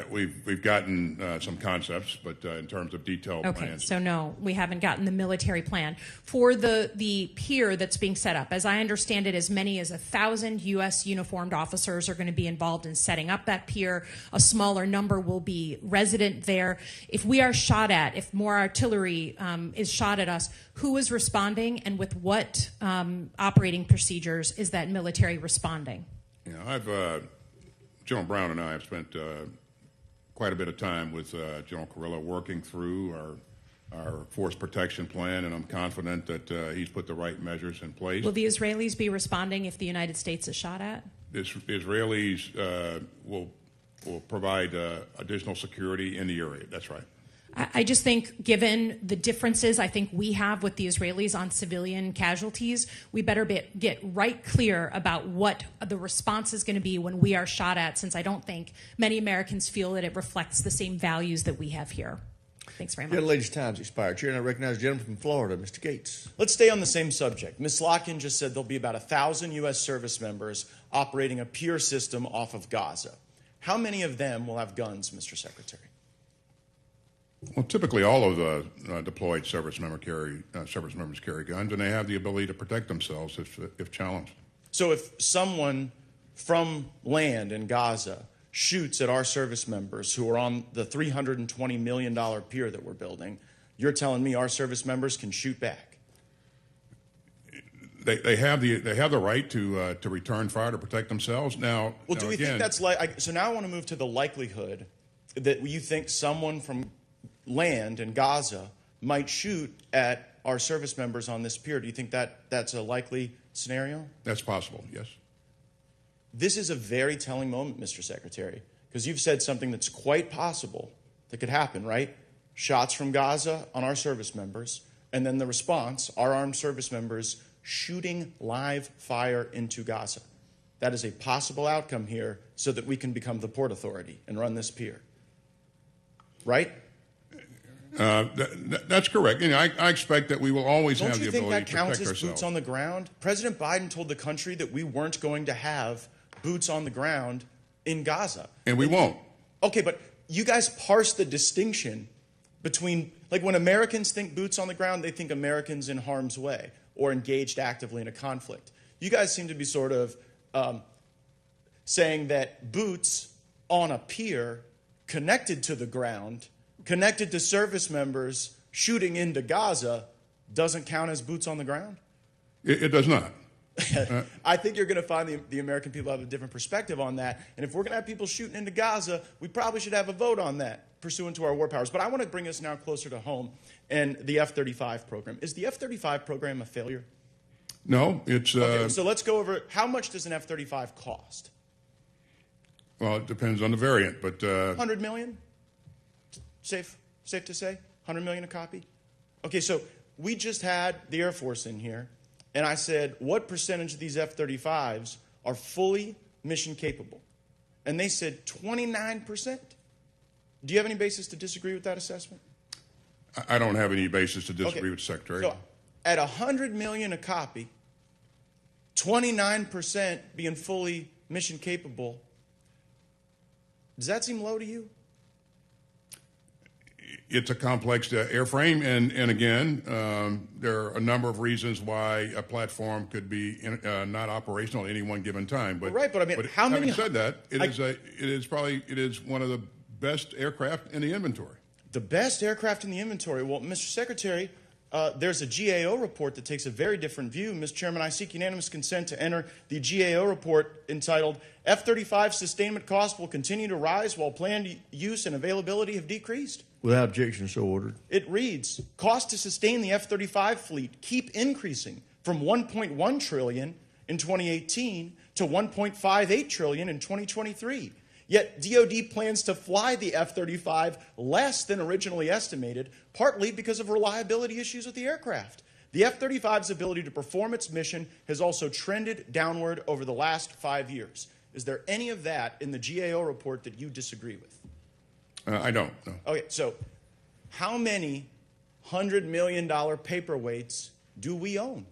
We've gotten some concepts, but in terms of detailed plans. Okay, so no, we haven't gotten the military plan. For the pier that's being set up, as I understand it, as many as 1,000 U.S. uniformed officers are going to be involved in setting up that pier. A smaller number will be resident there. If we are shot at, if more artillery is shot at us, who is responding, and with what operating procedures is that military responding? General Brown and I have spent quite a bit of time with General Kurilla working through our force protection plan, and I'm confident that he's put the right measures in place. Will the Israelis be responding if the United States is shot at? The Israelis will provide additional security in the area. That's right. I just think, given the differences I think we have with the Israelis on civilian casualties, we better get right clear about what the response is going to be when we are shot at, since I don't think many Americans feel that it reflects the same values that we have here. Thanks very much. Your ladies' time's expired. Chair, and I recognize the gentleman from Florida, Mr. Gates. Let's stay on the same subject. Ms. Locken just said there'll be about 1,000 U.S. service members operating a pier system off of Gaza. How many of them will have guns, Mr. Secretary? Well, typically all of the deployed service members carry guns, and they have the ability to protect themselves if challenged. So if someone from land in Gaza shoots at our service members who are on the $320 million pier that we're building, you're telling me our service members can shoot back? They have the right to return fire to protect themselves. Now, well, do we think that's so? Now I want to move to the likelihood that you think someone from land in Gaza might shoot at our service members on this pier. Do you think that's a likely scenario? That's possible, yes. This is a very telling moment, Mr. Secretary, because you've said something that's quite possible that could happen, right? Shots from Gaza on our service members, and then the response, our armed service members shooting live fire into Gaza. That is a possible outcome here so that we can become the Port Authority and run this pier. Right? That's correct. You know, I expect that we will always have the ability to protect ourselves. Don't you think that counts as boots on the ground? President Biden told the country that we weren't going to have boots on the ground in Gaza. And we won't. Okay, but you guys parse the distinction between, like when Americans think boots on the ground, they think Americans in harm's way or engaged actively in a conflict. You guys seem to be sort of saying that boots on a pier connected to the ground, connected to service members shooting into Gaza, doesn't count as boots on the ground? It does not. I think you're going to find the American people have a different perspective on that. And if we're going to have people shooting into Gaza, we probably should have a vote on that, pursuant to our war powers. But I want to bring us now closer to home and the F-35 program. Is the F-35 program a failure? No, it's... Okay, so let's go over, how much does an F-35 cost? Well, it depends on the variant, but... 100 million? Safe to say? 100 million a copy? Okay, so we just had the Air Force in here, and I said, what percentage of these F-35s are fully mission capable? And they said 29%. Do you have any basis to disagree with that assessment? I don't have any basis to disagree with the Secretary. So at 100 million a copy, 29% being fully mission capable, does that seem low to you? It's a complex airframe, and again, there are a number of reasons why a platform could be not operational at any one given time. But right, but I mean, how many? Having said that, it is one of the best aircraft in the inventory. The best aircraft in the inventory. Well, Mr. Secretary, there's a GAO report that takes a very different view. Mr. Chairman, I seek unanimous consent to enter the GAO report entitled F-35 sustainment costs will continue to rise while planned use and availability have decreased. Without objection, so ordered. It reads, costs to sustain the F-35 fleet keep increasing from $1.1 trillion in 2018 to $1.58 trillion in 2023. Yet DoD plans to fly the F-35 less than originally estimated, partly because of reliability issues with the aircraft. The F-35's ability to perform its mission has also trended downward over the last 5 years. Is there any of that in the GAO report that you disagree with? I don't. No. Okay, so how many $100 million paperweights do we own?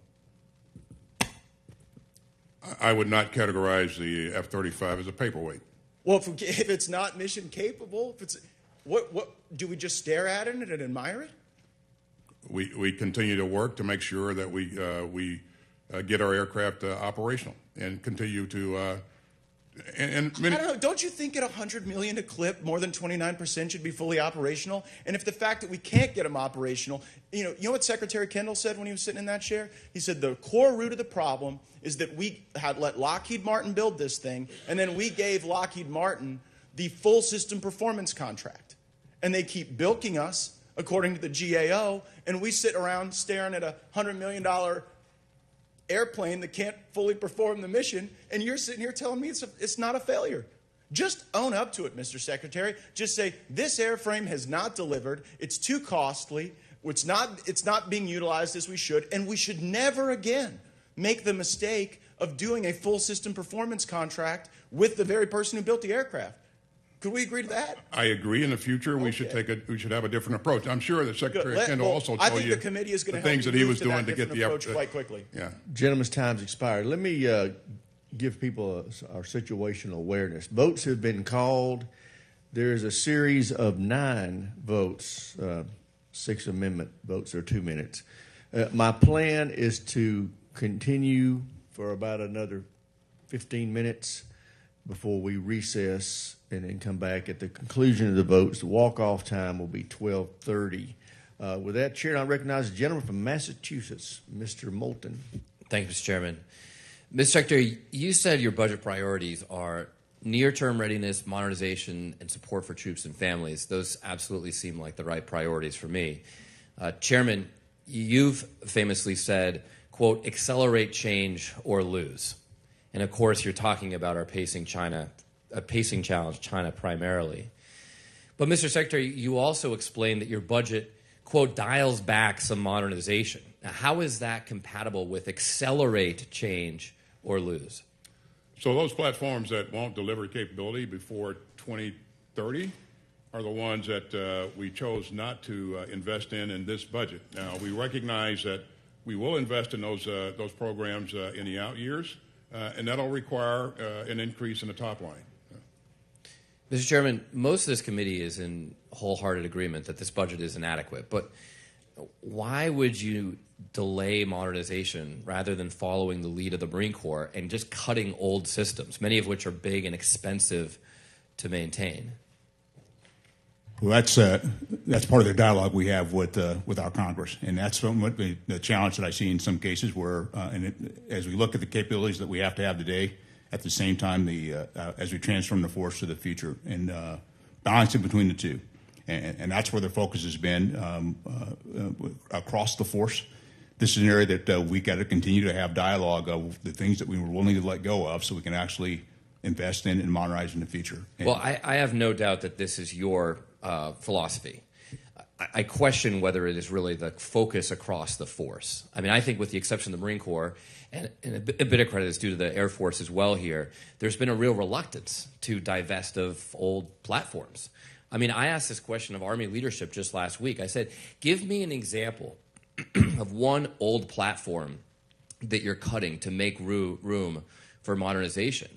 I would not categorize the F-35 as a paperweight. Well, if it's not mission capable, if it's what do we just stare at it and admire it? We continue to work to make sure that we get our aircraft operational and continue to. And many, I don't know. Don't you think at $100 million a clip, more than 29% should be fully operational? And if the fact that we can't get them operational, you know what Secretary Kendall said when he was sitting in that chair? He said the core root of the problem is that we had let Lockheed Martin build this thing, and then we gave Lockheed Martin the full system performance contract, and they keep bilking us according to the GAO, and we sit around staring at a $100 million airplane that can't fully perform the mission, and you're sitting here telling me it's not a failure. Just own up to it, Mr. Secretary. Just say, this airframe has not delivered, it's too costly, it's not being utilized as we should, and we should never again make the mistake of doing a full system performance contract with the very person who built the aircraft. Could we agree to that? I agree. In the future, we should have a different approach. I'm sure that Secretary Kendall also told you I think the committee is going to help things that he was doing to get the approach quite quickly. Yeah. Gentlemen's time's expired. Let me give people our situational awareness. Votes have been called. There is a series of 9 votes, 6 amendment votes are 2 minutes. My plan is to continue for about another 15 minutes before we recess and then come back at the conclusion of the votes. The walk-off time will be 12:30. With that, Chair, I recognize the gentleman from Massachusetts, Mr. Moulton. Thank you, Mr. Chairman. Mr. Secretary, you said your budget priorities are near-term readiness, modernization, and support for troops and families. Those absolutely seem like the right priorities for me. Chairman, you've famously said, quote, accelerate change or lose. And of course, you're talking about our pacing challenge, China primarily. But Mr. Secretary, you also explained that your budget, quote, dials back some modernization. Now, how is that compatible with accelerate change or lose? So those platforms that won't deliver capability before 2030 are the ones that we chose not to invest in this budget. Now, we recognize that we will invest in those programs in the out years, and that'll require an increase in the top line. Mr. Chairman, most of this committee is in wholehearted agreement that this budget is inadequate, but why would you delay modernization rather than following the lead of the Marine Corps and just cutting old systems, many of which are big and expensive to maintain? Well, that's part of the dialogue we have with our Congress, and that's what the challenge that I see in some cases where, as we look at the capabilities that we have to have today, at the same time, as we transform the force to the future, and balancing between the two, and that's where the focus has been across the force. This is an area that we got to continue to have dialogue of the things that we were willing to let go of, so we can actually invest in and modernize in the future. Well, I have no doubt that this is your philosophy. I question whether it is really the focus across the force. I mean, I think with the exception of the Marine Corps, and a bit of credit is due to the Air Force as well here, there's been a real reluctance to divest of old platforms. I mean, I asked this question of Army leadership just last week. I said, give me an example of one old platform that you're cutting to make room for modernization.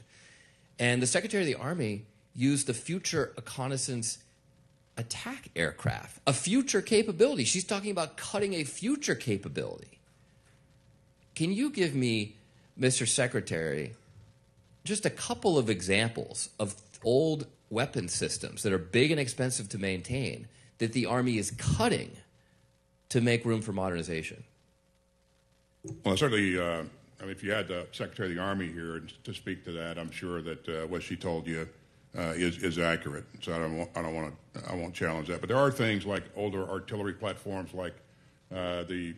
And the Secretary of the Army used the Future Reconnaissance Attack Aircraft, a future capability. She's talking about cutting a future capability. Can you give me, Mr. Secretary, just a couple of examples of old weapon systems that are big and expensive to maintain that the Army is cutting to make room for modernization? Well, certainly, I mean, if you had the Secretary of the Army here to speak to that, I'm sure that what she told you is accurate. So I won't challenge that. But there are things like older artillery platforms, like the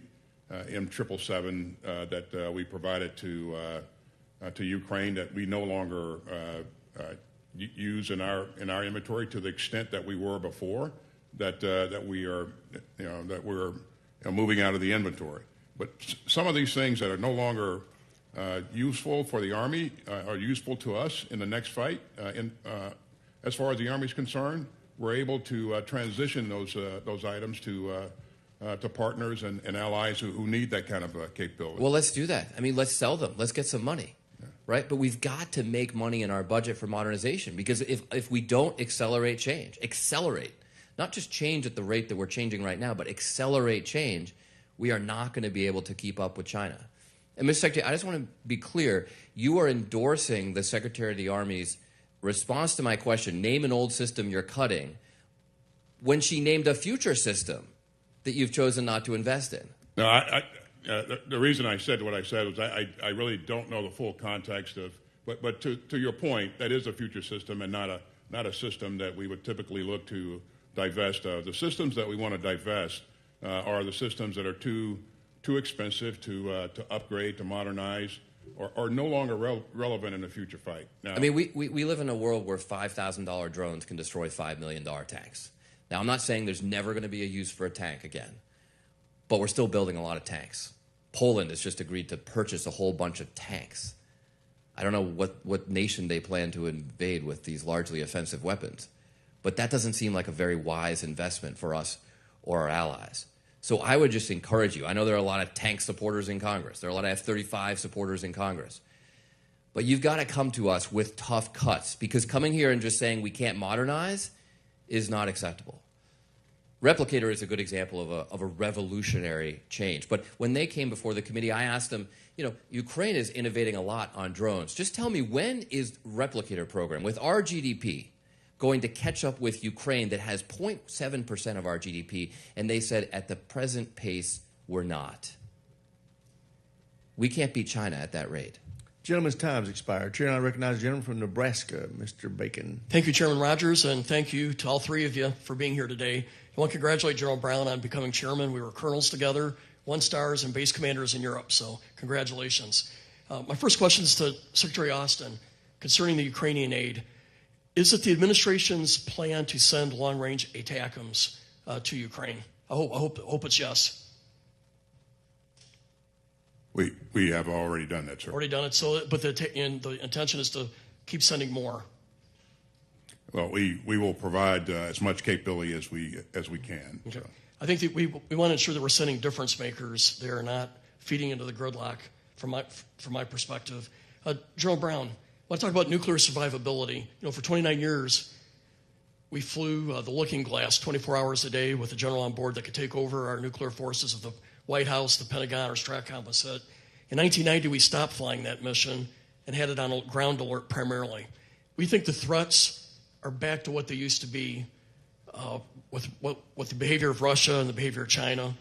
M777 that we provided to Ukraine, that we no longer use in our inventory to the extent that we were before. That we are, that we're moving out of the inventory. But some of these things that are no longer useful for the Army are useful to us in the next fight. As far as the Army is concerned, we're able to transition those items to partners and allies who need that kind of capability. Well, let's do that. I mean, let's sell them. Let's get some money, right? But we've got to make money in our budget for modernization, because if we don't accelerate change, not just change at the rate that we're changing right now, but accelerate change, we are not going to be able to keep up with China. And Mr. Secretary, I just want to be clear. You are endorsing the Secretary of the Army's response to my question, name an old system you're cutting, when she named a future system that you've chosen not to invest in. No, the reason I said what I said was I really don't know the full context of, but to your point, that is a future system and not a system that we would typically look to divest of. The systems that we want to divest are the systems that are too expensive to upgrade, to modernize, or no longer relevant in the future fight. Now, I mean, we live in a world where $5,000 drones can destroy $5 million tanks. Now, I'm not saying there's never going to be a use for a tank again, but we're still building a lot of tanks. Poland has just agreed to purchase a whole bunch of tanks. I don't know what nation they plan to invade with these largely offensive weapons, but that doesn't seem like a very wise investment for us or our allies. So I would just encourage you. I know there are a lot of tank supporters in Congress. There are a lot of F-35 supporters in Congress. But you've got to come to us with tough cuts, because coming here and just saying we can't modernize is not acceptable. Replicator is a good example of a revolutionary change. But when they came before the committee, I asked them, Ukraine is innovating a lot on drones. Just tell me, when is Replicator program, with our GDP, going to catch up with Ukraine that has 0.7% of our GDP, and they said at the present pace, we're not. We can't beat China at that rate. Gentleman's time's expired. Chair, I recognize the gentleman from Nebraska, Mr. Bacon. Thank you, Chairman Rogers, and thank you to all three of you for being here today. I want to congratulate General Brown on becoming chairman. We were colonels together, 1-stars, and base commanders in Europe, so congratulations. My first question is to Secretary Austin concerning the Ukrainian aid. Is it the administration's plan to send long-range ATACMS to Ukraine? I hope it's yes. We have already done that, sir. Already done it, but the intention is to keep sending more. Well, we will provide as much capability as we can. Okay. So. I think that we want to ensure that we're sending difference makers. They're not feeding into the gridlock, from my perspective. General Brown, I want to talk about nuclear survivability. You know, for 29 years, we flew the Looking Glass 24 hours a day with a general on board that could take over our nuclear forces of the White House, the Pentagon, or Stratcom was hit. In 1990, we stopped flying that mission and had it on ground alert primarily. We think the threats are back to what they used to be with the behavior of Russia and the behavior of China.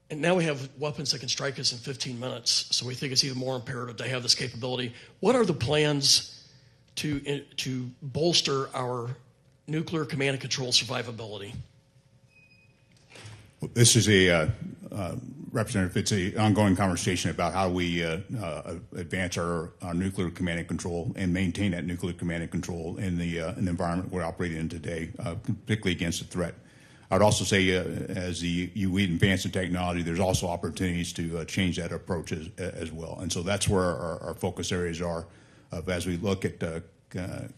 And now we have weapons that can strike us in 15 minutes, so we think it's even more imperative to have this capability. What are the plans to bolster our nuclear command and control survivability? This is Representative, it's an ongoing conversation about how we advance our nuclear command and control and maintain that nuclear command and control in the environment we're operating in today, particularly against the threat. I would also say as we advance in technology, there's also opportunities to change that approach as well. And so that's where our focus areas are as we look at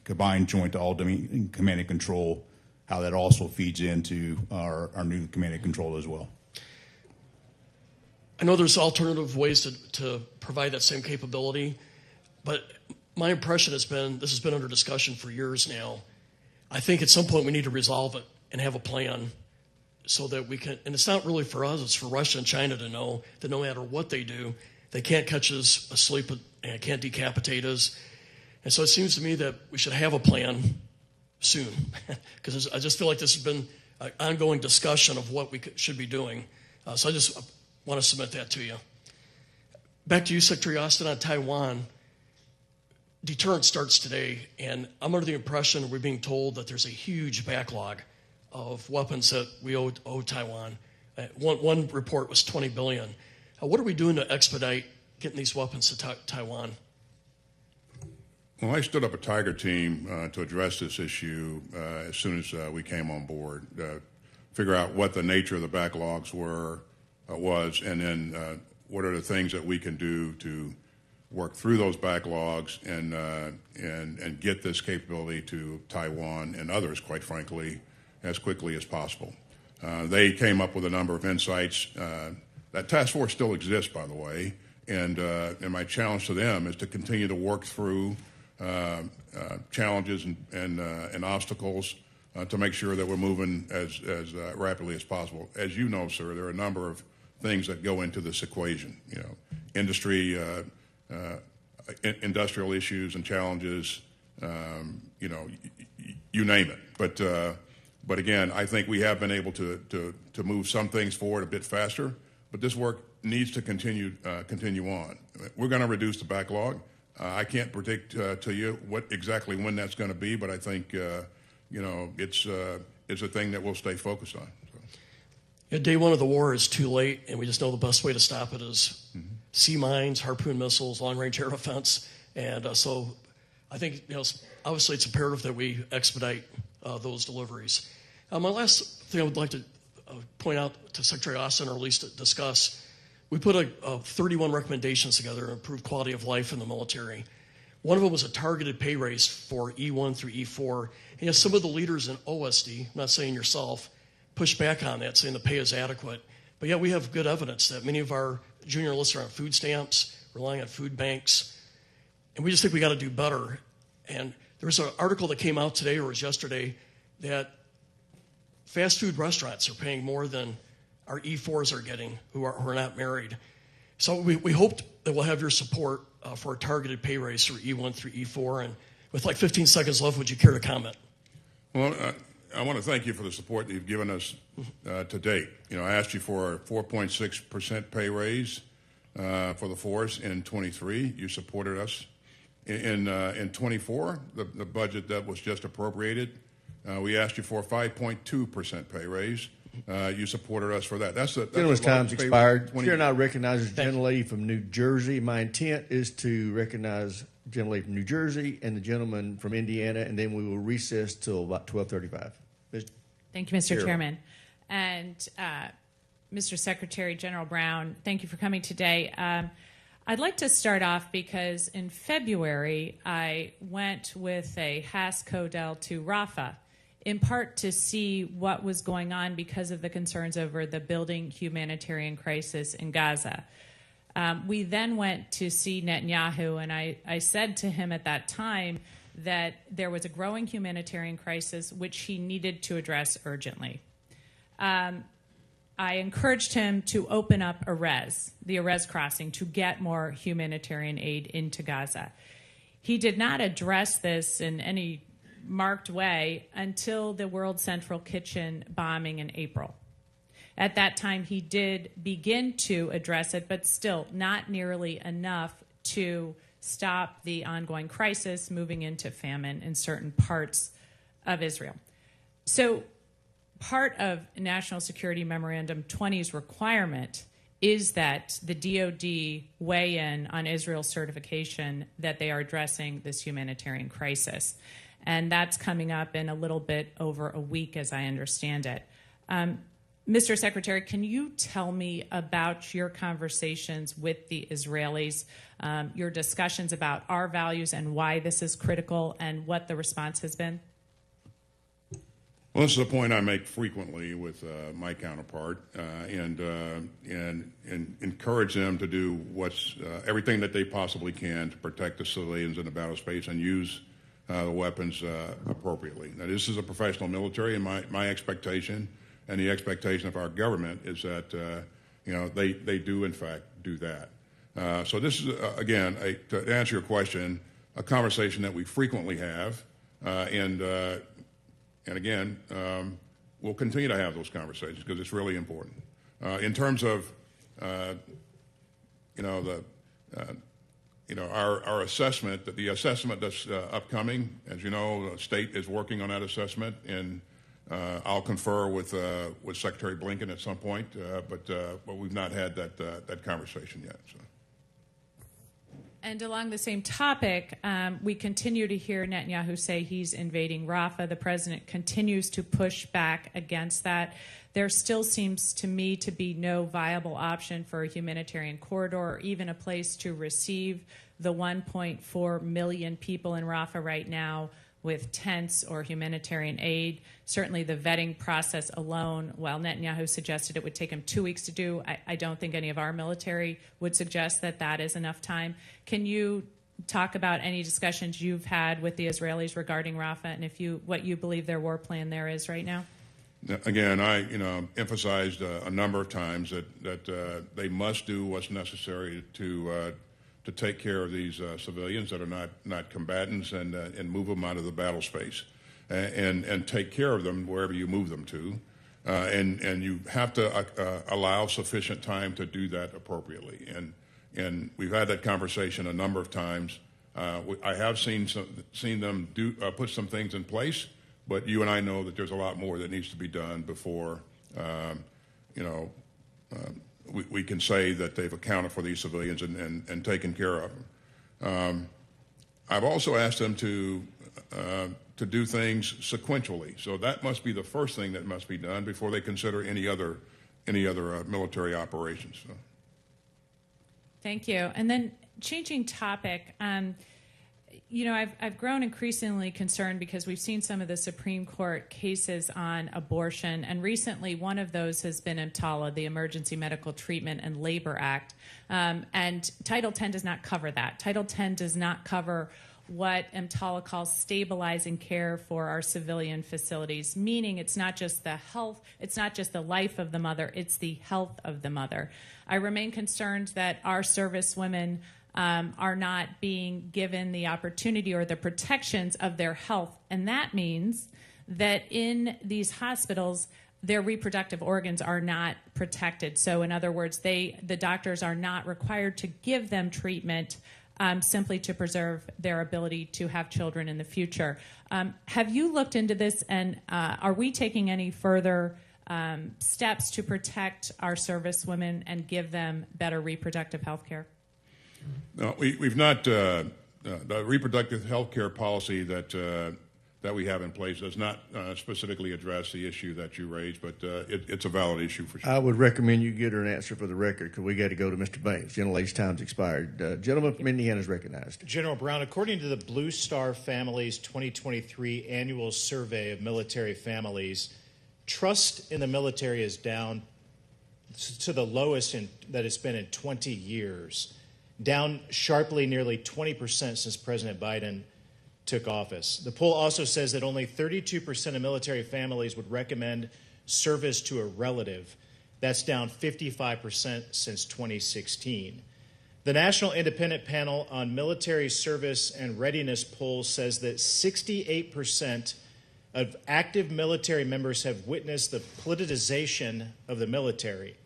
combined joint all-domain command and control, how that also feeds into our new command and control as well. I know there's alternative ways to provide that same capability, but my impression has been this has been under discussion for years now. I think at some point we need to resolve it and have a plan so that we can, and it's not really for us, it's for Russia and China to know that no matter what they do, they can't catch us asleep and can't decapitate us. And so it seems to me that we should have a plan soon, because I just feel like this has been an ongoing discussion of what we should be doing. So I just want to submit that to you. Back to you, Secretary Austin, on Taiwan. Deterrence starts today, and I'm under the impression we're being told that there's a huge backlog of weapons that we owe Taiwan. One report was $20 billion. What are we doing to expedite getting these weapons to Taiwan? Well, I stood up a Tiger team to address this issue as soon as we came on board, figure out what the nature of the backlogs was, and then what are the things that we can do to work through those backlogs and get this capability to Taiwan and others, quite frankly, as quickly as possible. They came up with a number of insights. That task force still exists, by the way, and my challenge to them is to continue to work through challenges and obstacles to make sure that we're moving as rapidly as possible. As you know, sir, there are a number of things that go into this equation. You know, industry, industrial issues and challenges. You know, you name it. But again, I think we have been able to move some things forward a bit faster. But this work needs to continue on. We're going to reduce the backlog. I can't predict to you exactly when that's going to be, but I think you know it's a thing that we'll stay focused on. So. Yeah, day one of the war is too late, and we just know the best way to stop it is sea mines, harpoon missiles, long-range air defense, and so I think obviously it's imperative that we expedite those deliveries. My last thing I would like to point out to Secretary Austin, or at least discuss. We put 31 recommendations together to improve quality of life in the military. One of them was a targeted pay raise for E1 through E4. And some of the leaders in OSD, I'm not saying yourself, pushed back on that, saying the pay is adequate. But yet we have good evidence that many of our junior enlists are on food stamps, relying on food banks. And we just think we got to do better. And there was an article that came out today, or it was yesterday, that fast food restaurants are paying more than our E4s are getting, who are not married. So we hope that we'll have your support for a targeted pay raise for E1 through E4. And With like 15 seconds left, would you care to comment? Well, I want to thank you for the support that you've given us to date. I asked you for a 4.6% pay raise for the force in 23. You supported us. In 24, the budget that was just appropriated, we asked you for a 5.2% pay raise. You supported us for that. That's Gentleman's time's expired. Chair now recognizes the gentlelady from New Jersey. My intent is to recognize the gentlelady from New Jersey and the gentleman from Indiana, and then we will recess till about 12:35. Thank you, Mr. Chairman. And Mr. Secretary General Brown, thank you for coming today. I'd like to start off because in February, I went with a Haas Codel to Rafah, in part to see what was going on because of the concerns over the building humanitarian crisis in Gaza. We then went to see Netanyahu, and I said to him at that time that there was a growing humanitarian crisis which he needed to address urgently. I encouraged him to open up the Erez crossing, to get more humanitarian aid into Gaza. He did not address this in any marked way until the World Central Kitchen bombing in April. At that time, he did begin to address it, but still not nearly enough to stop the ongoing crisis moving into famine in certain parts of Israel. So part of National Security Memorandum 20's requirement is that the DoD weigh in on Israel's certification that they are addressing this humanitarian crisis. And that's coming up in a little bit over a week, as I understand it. Mr. Secretary, can you tell me about your conversations with the Israelis, your discussions about our values and why this is critical, and what the response has been? Well, this is a point I make frequently with my counterpart, and encourage them to do everything that they possibly can to protect the civilians in the battle space and use the weapons appropriately. Now, this is a professional military, and my expectation and the expectation of our government is that they do in fact do that. So this is again, to answer your question, a conversation that we frequently have, and again, we'll continue to have those conversations because it's really important. In terms of our assessment, that the assessment that's upcoming, as you know, the state is working on that assessment, and I'll confer with Secretary Blinken at some point, but we've not had that conversation yet. So. And along the same topic, we continue to hear Netanyahu say he's invading Rafah. The president continues to push back against that. There still seems to me to be no viable option for a humanitarian corridor or even a place to receive the 1.4 million people in Rafah right now with tents or humanitarian aid. Certainly the vetting process alone, while Netanyahu suggested it would take him 2 weeks to do, I don't think any of our military would suggest that that is enough time. Can you talk about any discussions you've had with the Israelis regarding Rafah and what you believe their war plan there is right now? Again, I emphasized a number of times that they must do what's necessary to take care of these civilians that are not combatants and move them out of the battle space and take care of them wherever you move them to. And you have to allow sufficient time to do that appropriately. And we've had that conversation a number of times. I have seen them put some things in place, but you and I know that there's a lot more that needs to be done before we can say that they've accounted for these civilians and taken care of them. I've also asked them to do things sequentially. So that must be the first thing that must be done before they consider any other military operations. So. Thank you. And then changing topic, I've grown increasingly concerned because we've seen some of the Supreme Court cases on abortion, and recently one of those has been EMTALA, the Emergency Medical Treatment and Labor Act, and Title X does not cover that. Title X does not cover what EMTALA calls stabilizing care for our civilian facilities, meaning it's not just the health, it's not just the life of the mother, it's the health of the mother. I remain concerned that our servicewomen are not being given the opportunity or the protections of their health. And that means that in these hospitals, their reproductive organs are not protected. So in other words, the doctors are not required to give them treatment simply to preserve their ability to have children in the future. Have you looked into this, and are we taking any further steps to protect our servicewomen and give them better reproductive health care? No, we've not. The reproductive health care policy that we have in place does not specifically address the issue that you raised, but it's a valid issue for sure. I would recommend you get her an answer for the record, because we got to go to Mr. Banks. Gentlelady's time's expired. Gentleman from Indiana is recognized. General Brown, according to the Blue Star Family's 2023 annual survey of military families, trust in the military is down to the lowest that it's been in 20 years, down sharply nearly 20% since President Biden took office. The poll also says that only 32% of military families would recommend service to a relative. That's down 55% since 2016. The National Independent Panel on Military Service and Readiness poll says that 68% of active military members have witnessed the politicization of the military.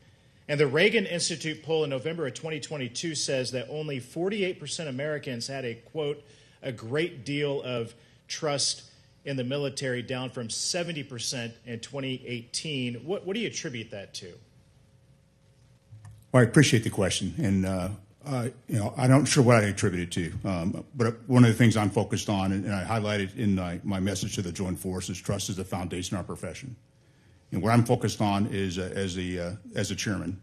And the Reagan Institute poll in November of 2022 says that only 48% of Americans had a, quote, a great deal of trust in the military, down from 70% in 2018. What do you attribute that to? Well, I appreciate the question, and I'm not sure what I attribute it to. But one of the things I'm focused on, and I highlighted in my message to the Joint Forces, trust is the foundation of our profession. And what I'm focused on is, as a chairman,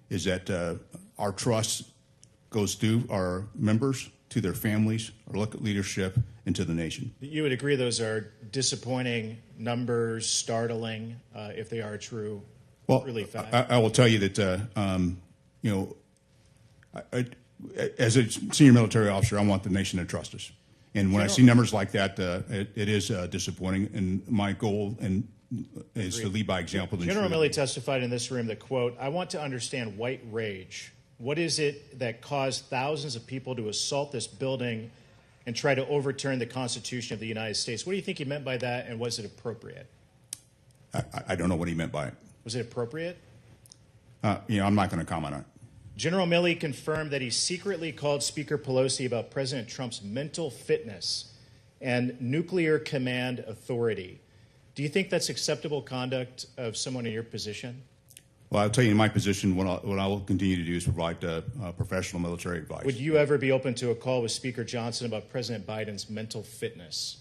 is that our trust goes through our members, to their families, our local leadership, and to the nation. You would agree those are disappointing numbers, startling, if they are true, well, really fact? I will tell you that, as a senior military officer, I want the nation to trust us. And when I see numbers like that, it is disappointing. And my goal is to lead by example. General Milley testified in this room that, quote, I want to understand white rage. What is it that caused thousands of people to assault this building and try to overturn the Constitution of the United States? What do you think he meant by that, and was it appropriate? I don't know what he meant by it. Was it appropriate? I'm not going to comment on it. General Milley confirmed that he secretly called Speaker Pelosi about President Trump's mental fitness and nuclear command authority. Do you think that's acceptable conduct of someone in your position? Well, I'll tell you, in my position, what I will continue to do is provide professional military advice. Would you ever be open to a call with Speaker Johnson about President Biden's mental fitness?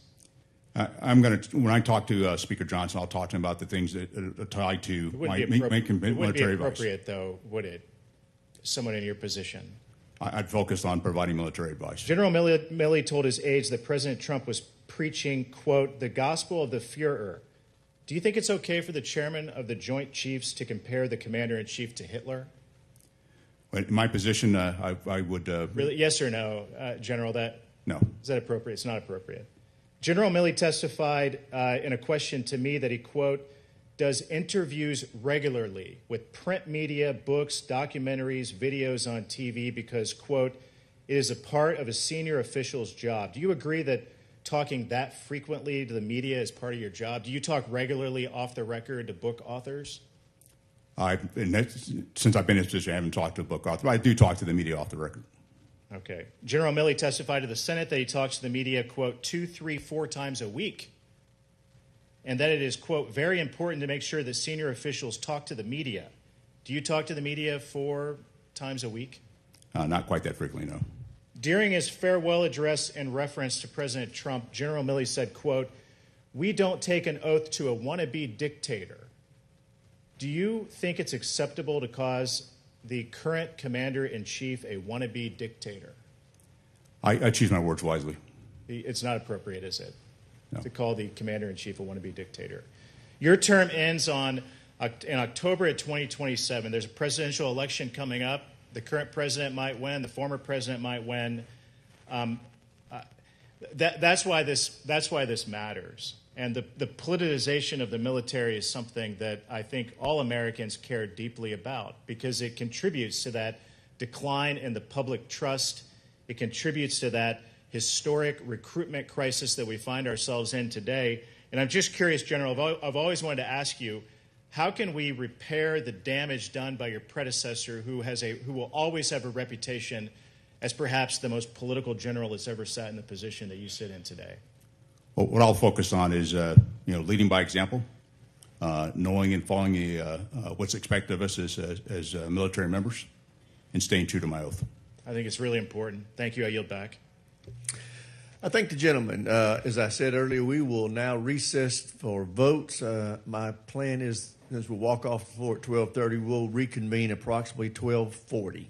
When I talk to Speaker Johnson, I'll talk to him about the things that are tied to making military advice. It wouldn't be appropriate, though, would it? Someone in your position. I'd focus on providing military advice. General Milley told his aides that President Trump was preaching, quote, the gospel of the Fuhrer. Do you think it's okay for the chairman of the Joint Chiefs to compare the commander-in-chief to Hitler? In my position, I would... Really? Yes or no, General? No. Is that appropriate? It's not appropriate. General Milley testified in a question to me that he, quote, does interviews regularly with print media, books, documentaries, videos on TV because, quote, it is a part of a senior official's job. Do you agree that talking that frequently to the media is part of your job? Do you talk regularly off the record to book authors? Since I've been in this position, I haven't talked to a book author, but I do talk to the media off the record. Okay. General Milley testified to the Senate that he talks to the media, quote, 2, 3, 4 times a week, and that it is, quote, very important to make sure that senior officials talk to the media. Do you talk to the media 4 times a week? Not quite that frequently, no. During his farewell address in reference to President Trump, General Milley said, quote, we don't take an oath to a wannabe dictator. Do you think it's acceptable to cause the current commander-in-chief a wannabe dictator? I choose my words wisely. It's not appropriate, is it, no, to call the commander-in-chief a wannabe dictator? Your term ends in October of 2027. There's a presidential election coming up. The current president might win. The former president might win. That's why this matters. And the politicization of the military is something that I think all Americans care deeply about because it contributes to that decline in the public trust It contributes to that historic recruitment crisis that we find ourselves in today. And I'm just curious, General, I've always wanted to ask you, how can we repair the damage done by your predecessor, who will always have a reputation as perhaps the most political general that's ever sat in the position that you sit in today? Well, what I'll focus on is leading by example, knowing and following what's expected of us as military members, and staying true to my oath. I think it's really important. Thank you. I yield back. I thank the gentleman. As I said earlier, we will now recess for votes. My plan is, as we walk off the floor at 12:30, we'll reconvene approximately 12:40.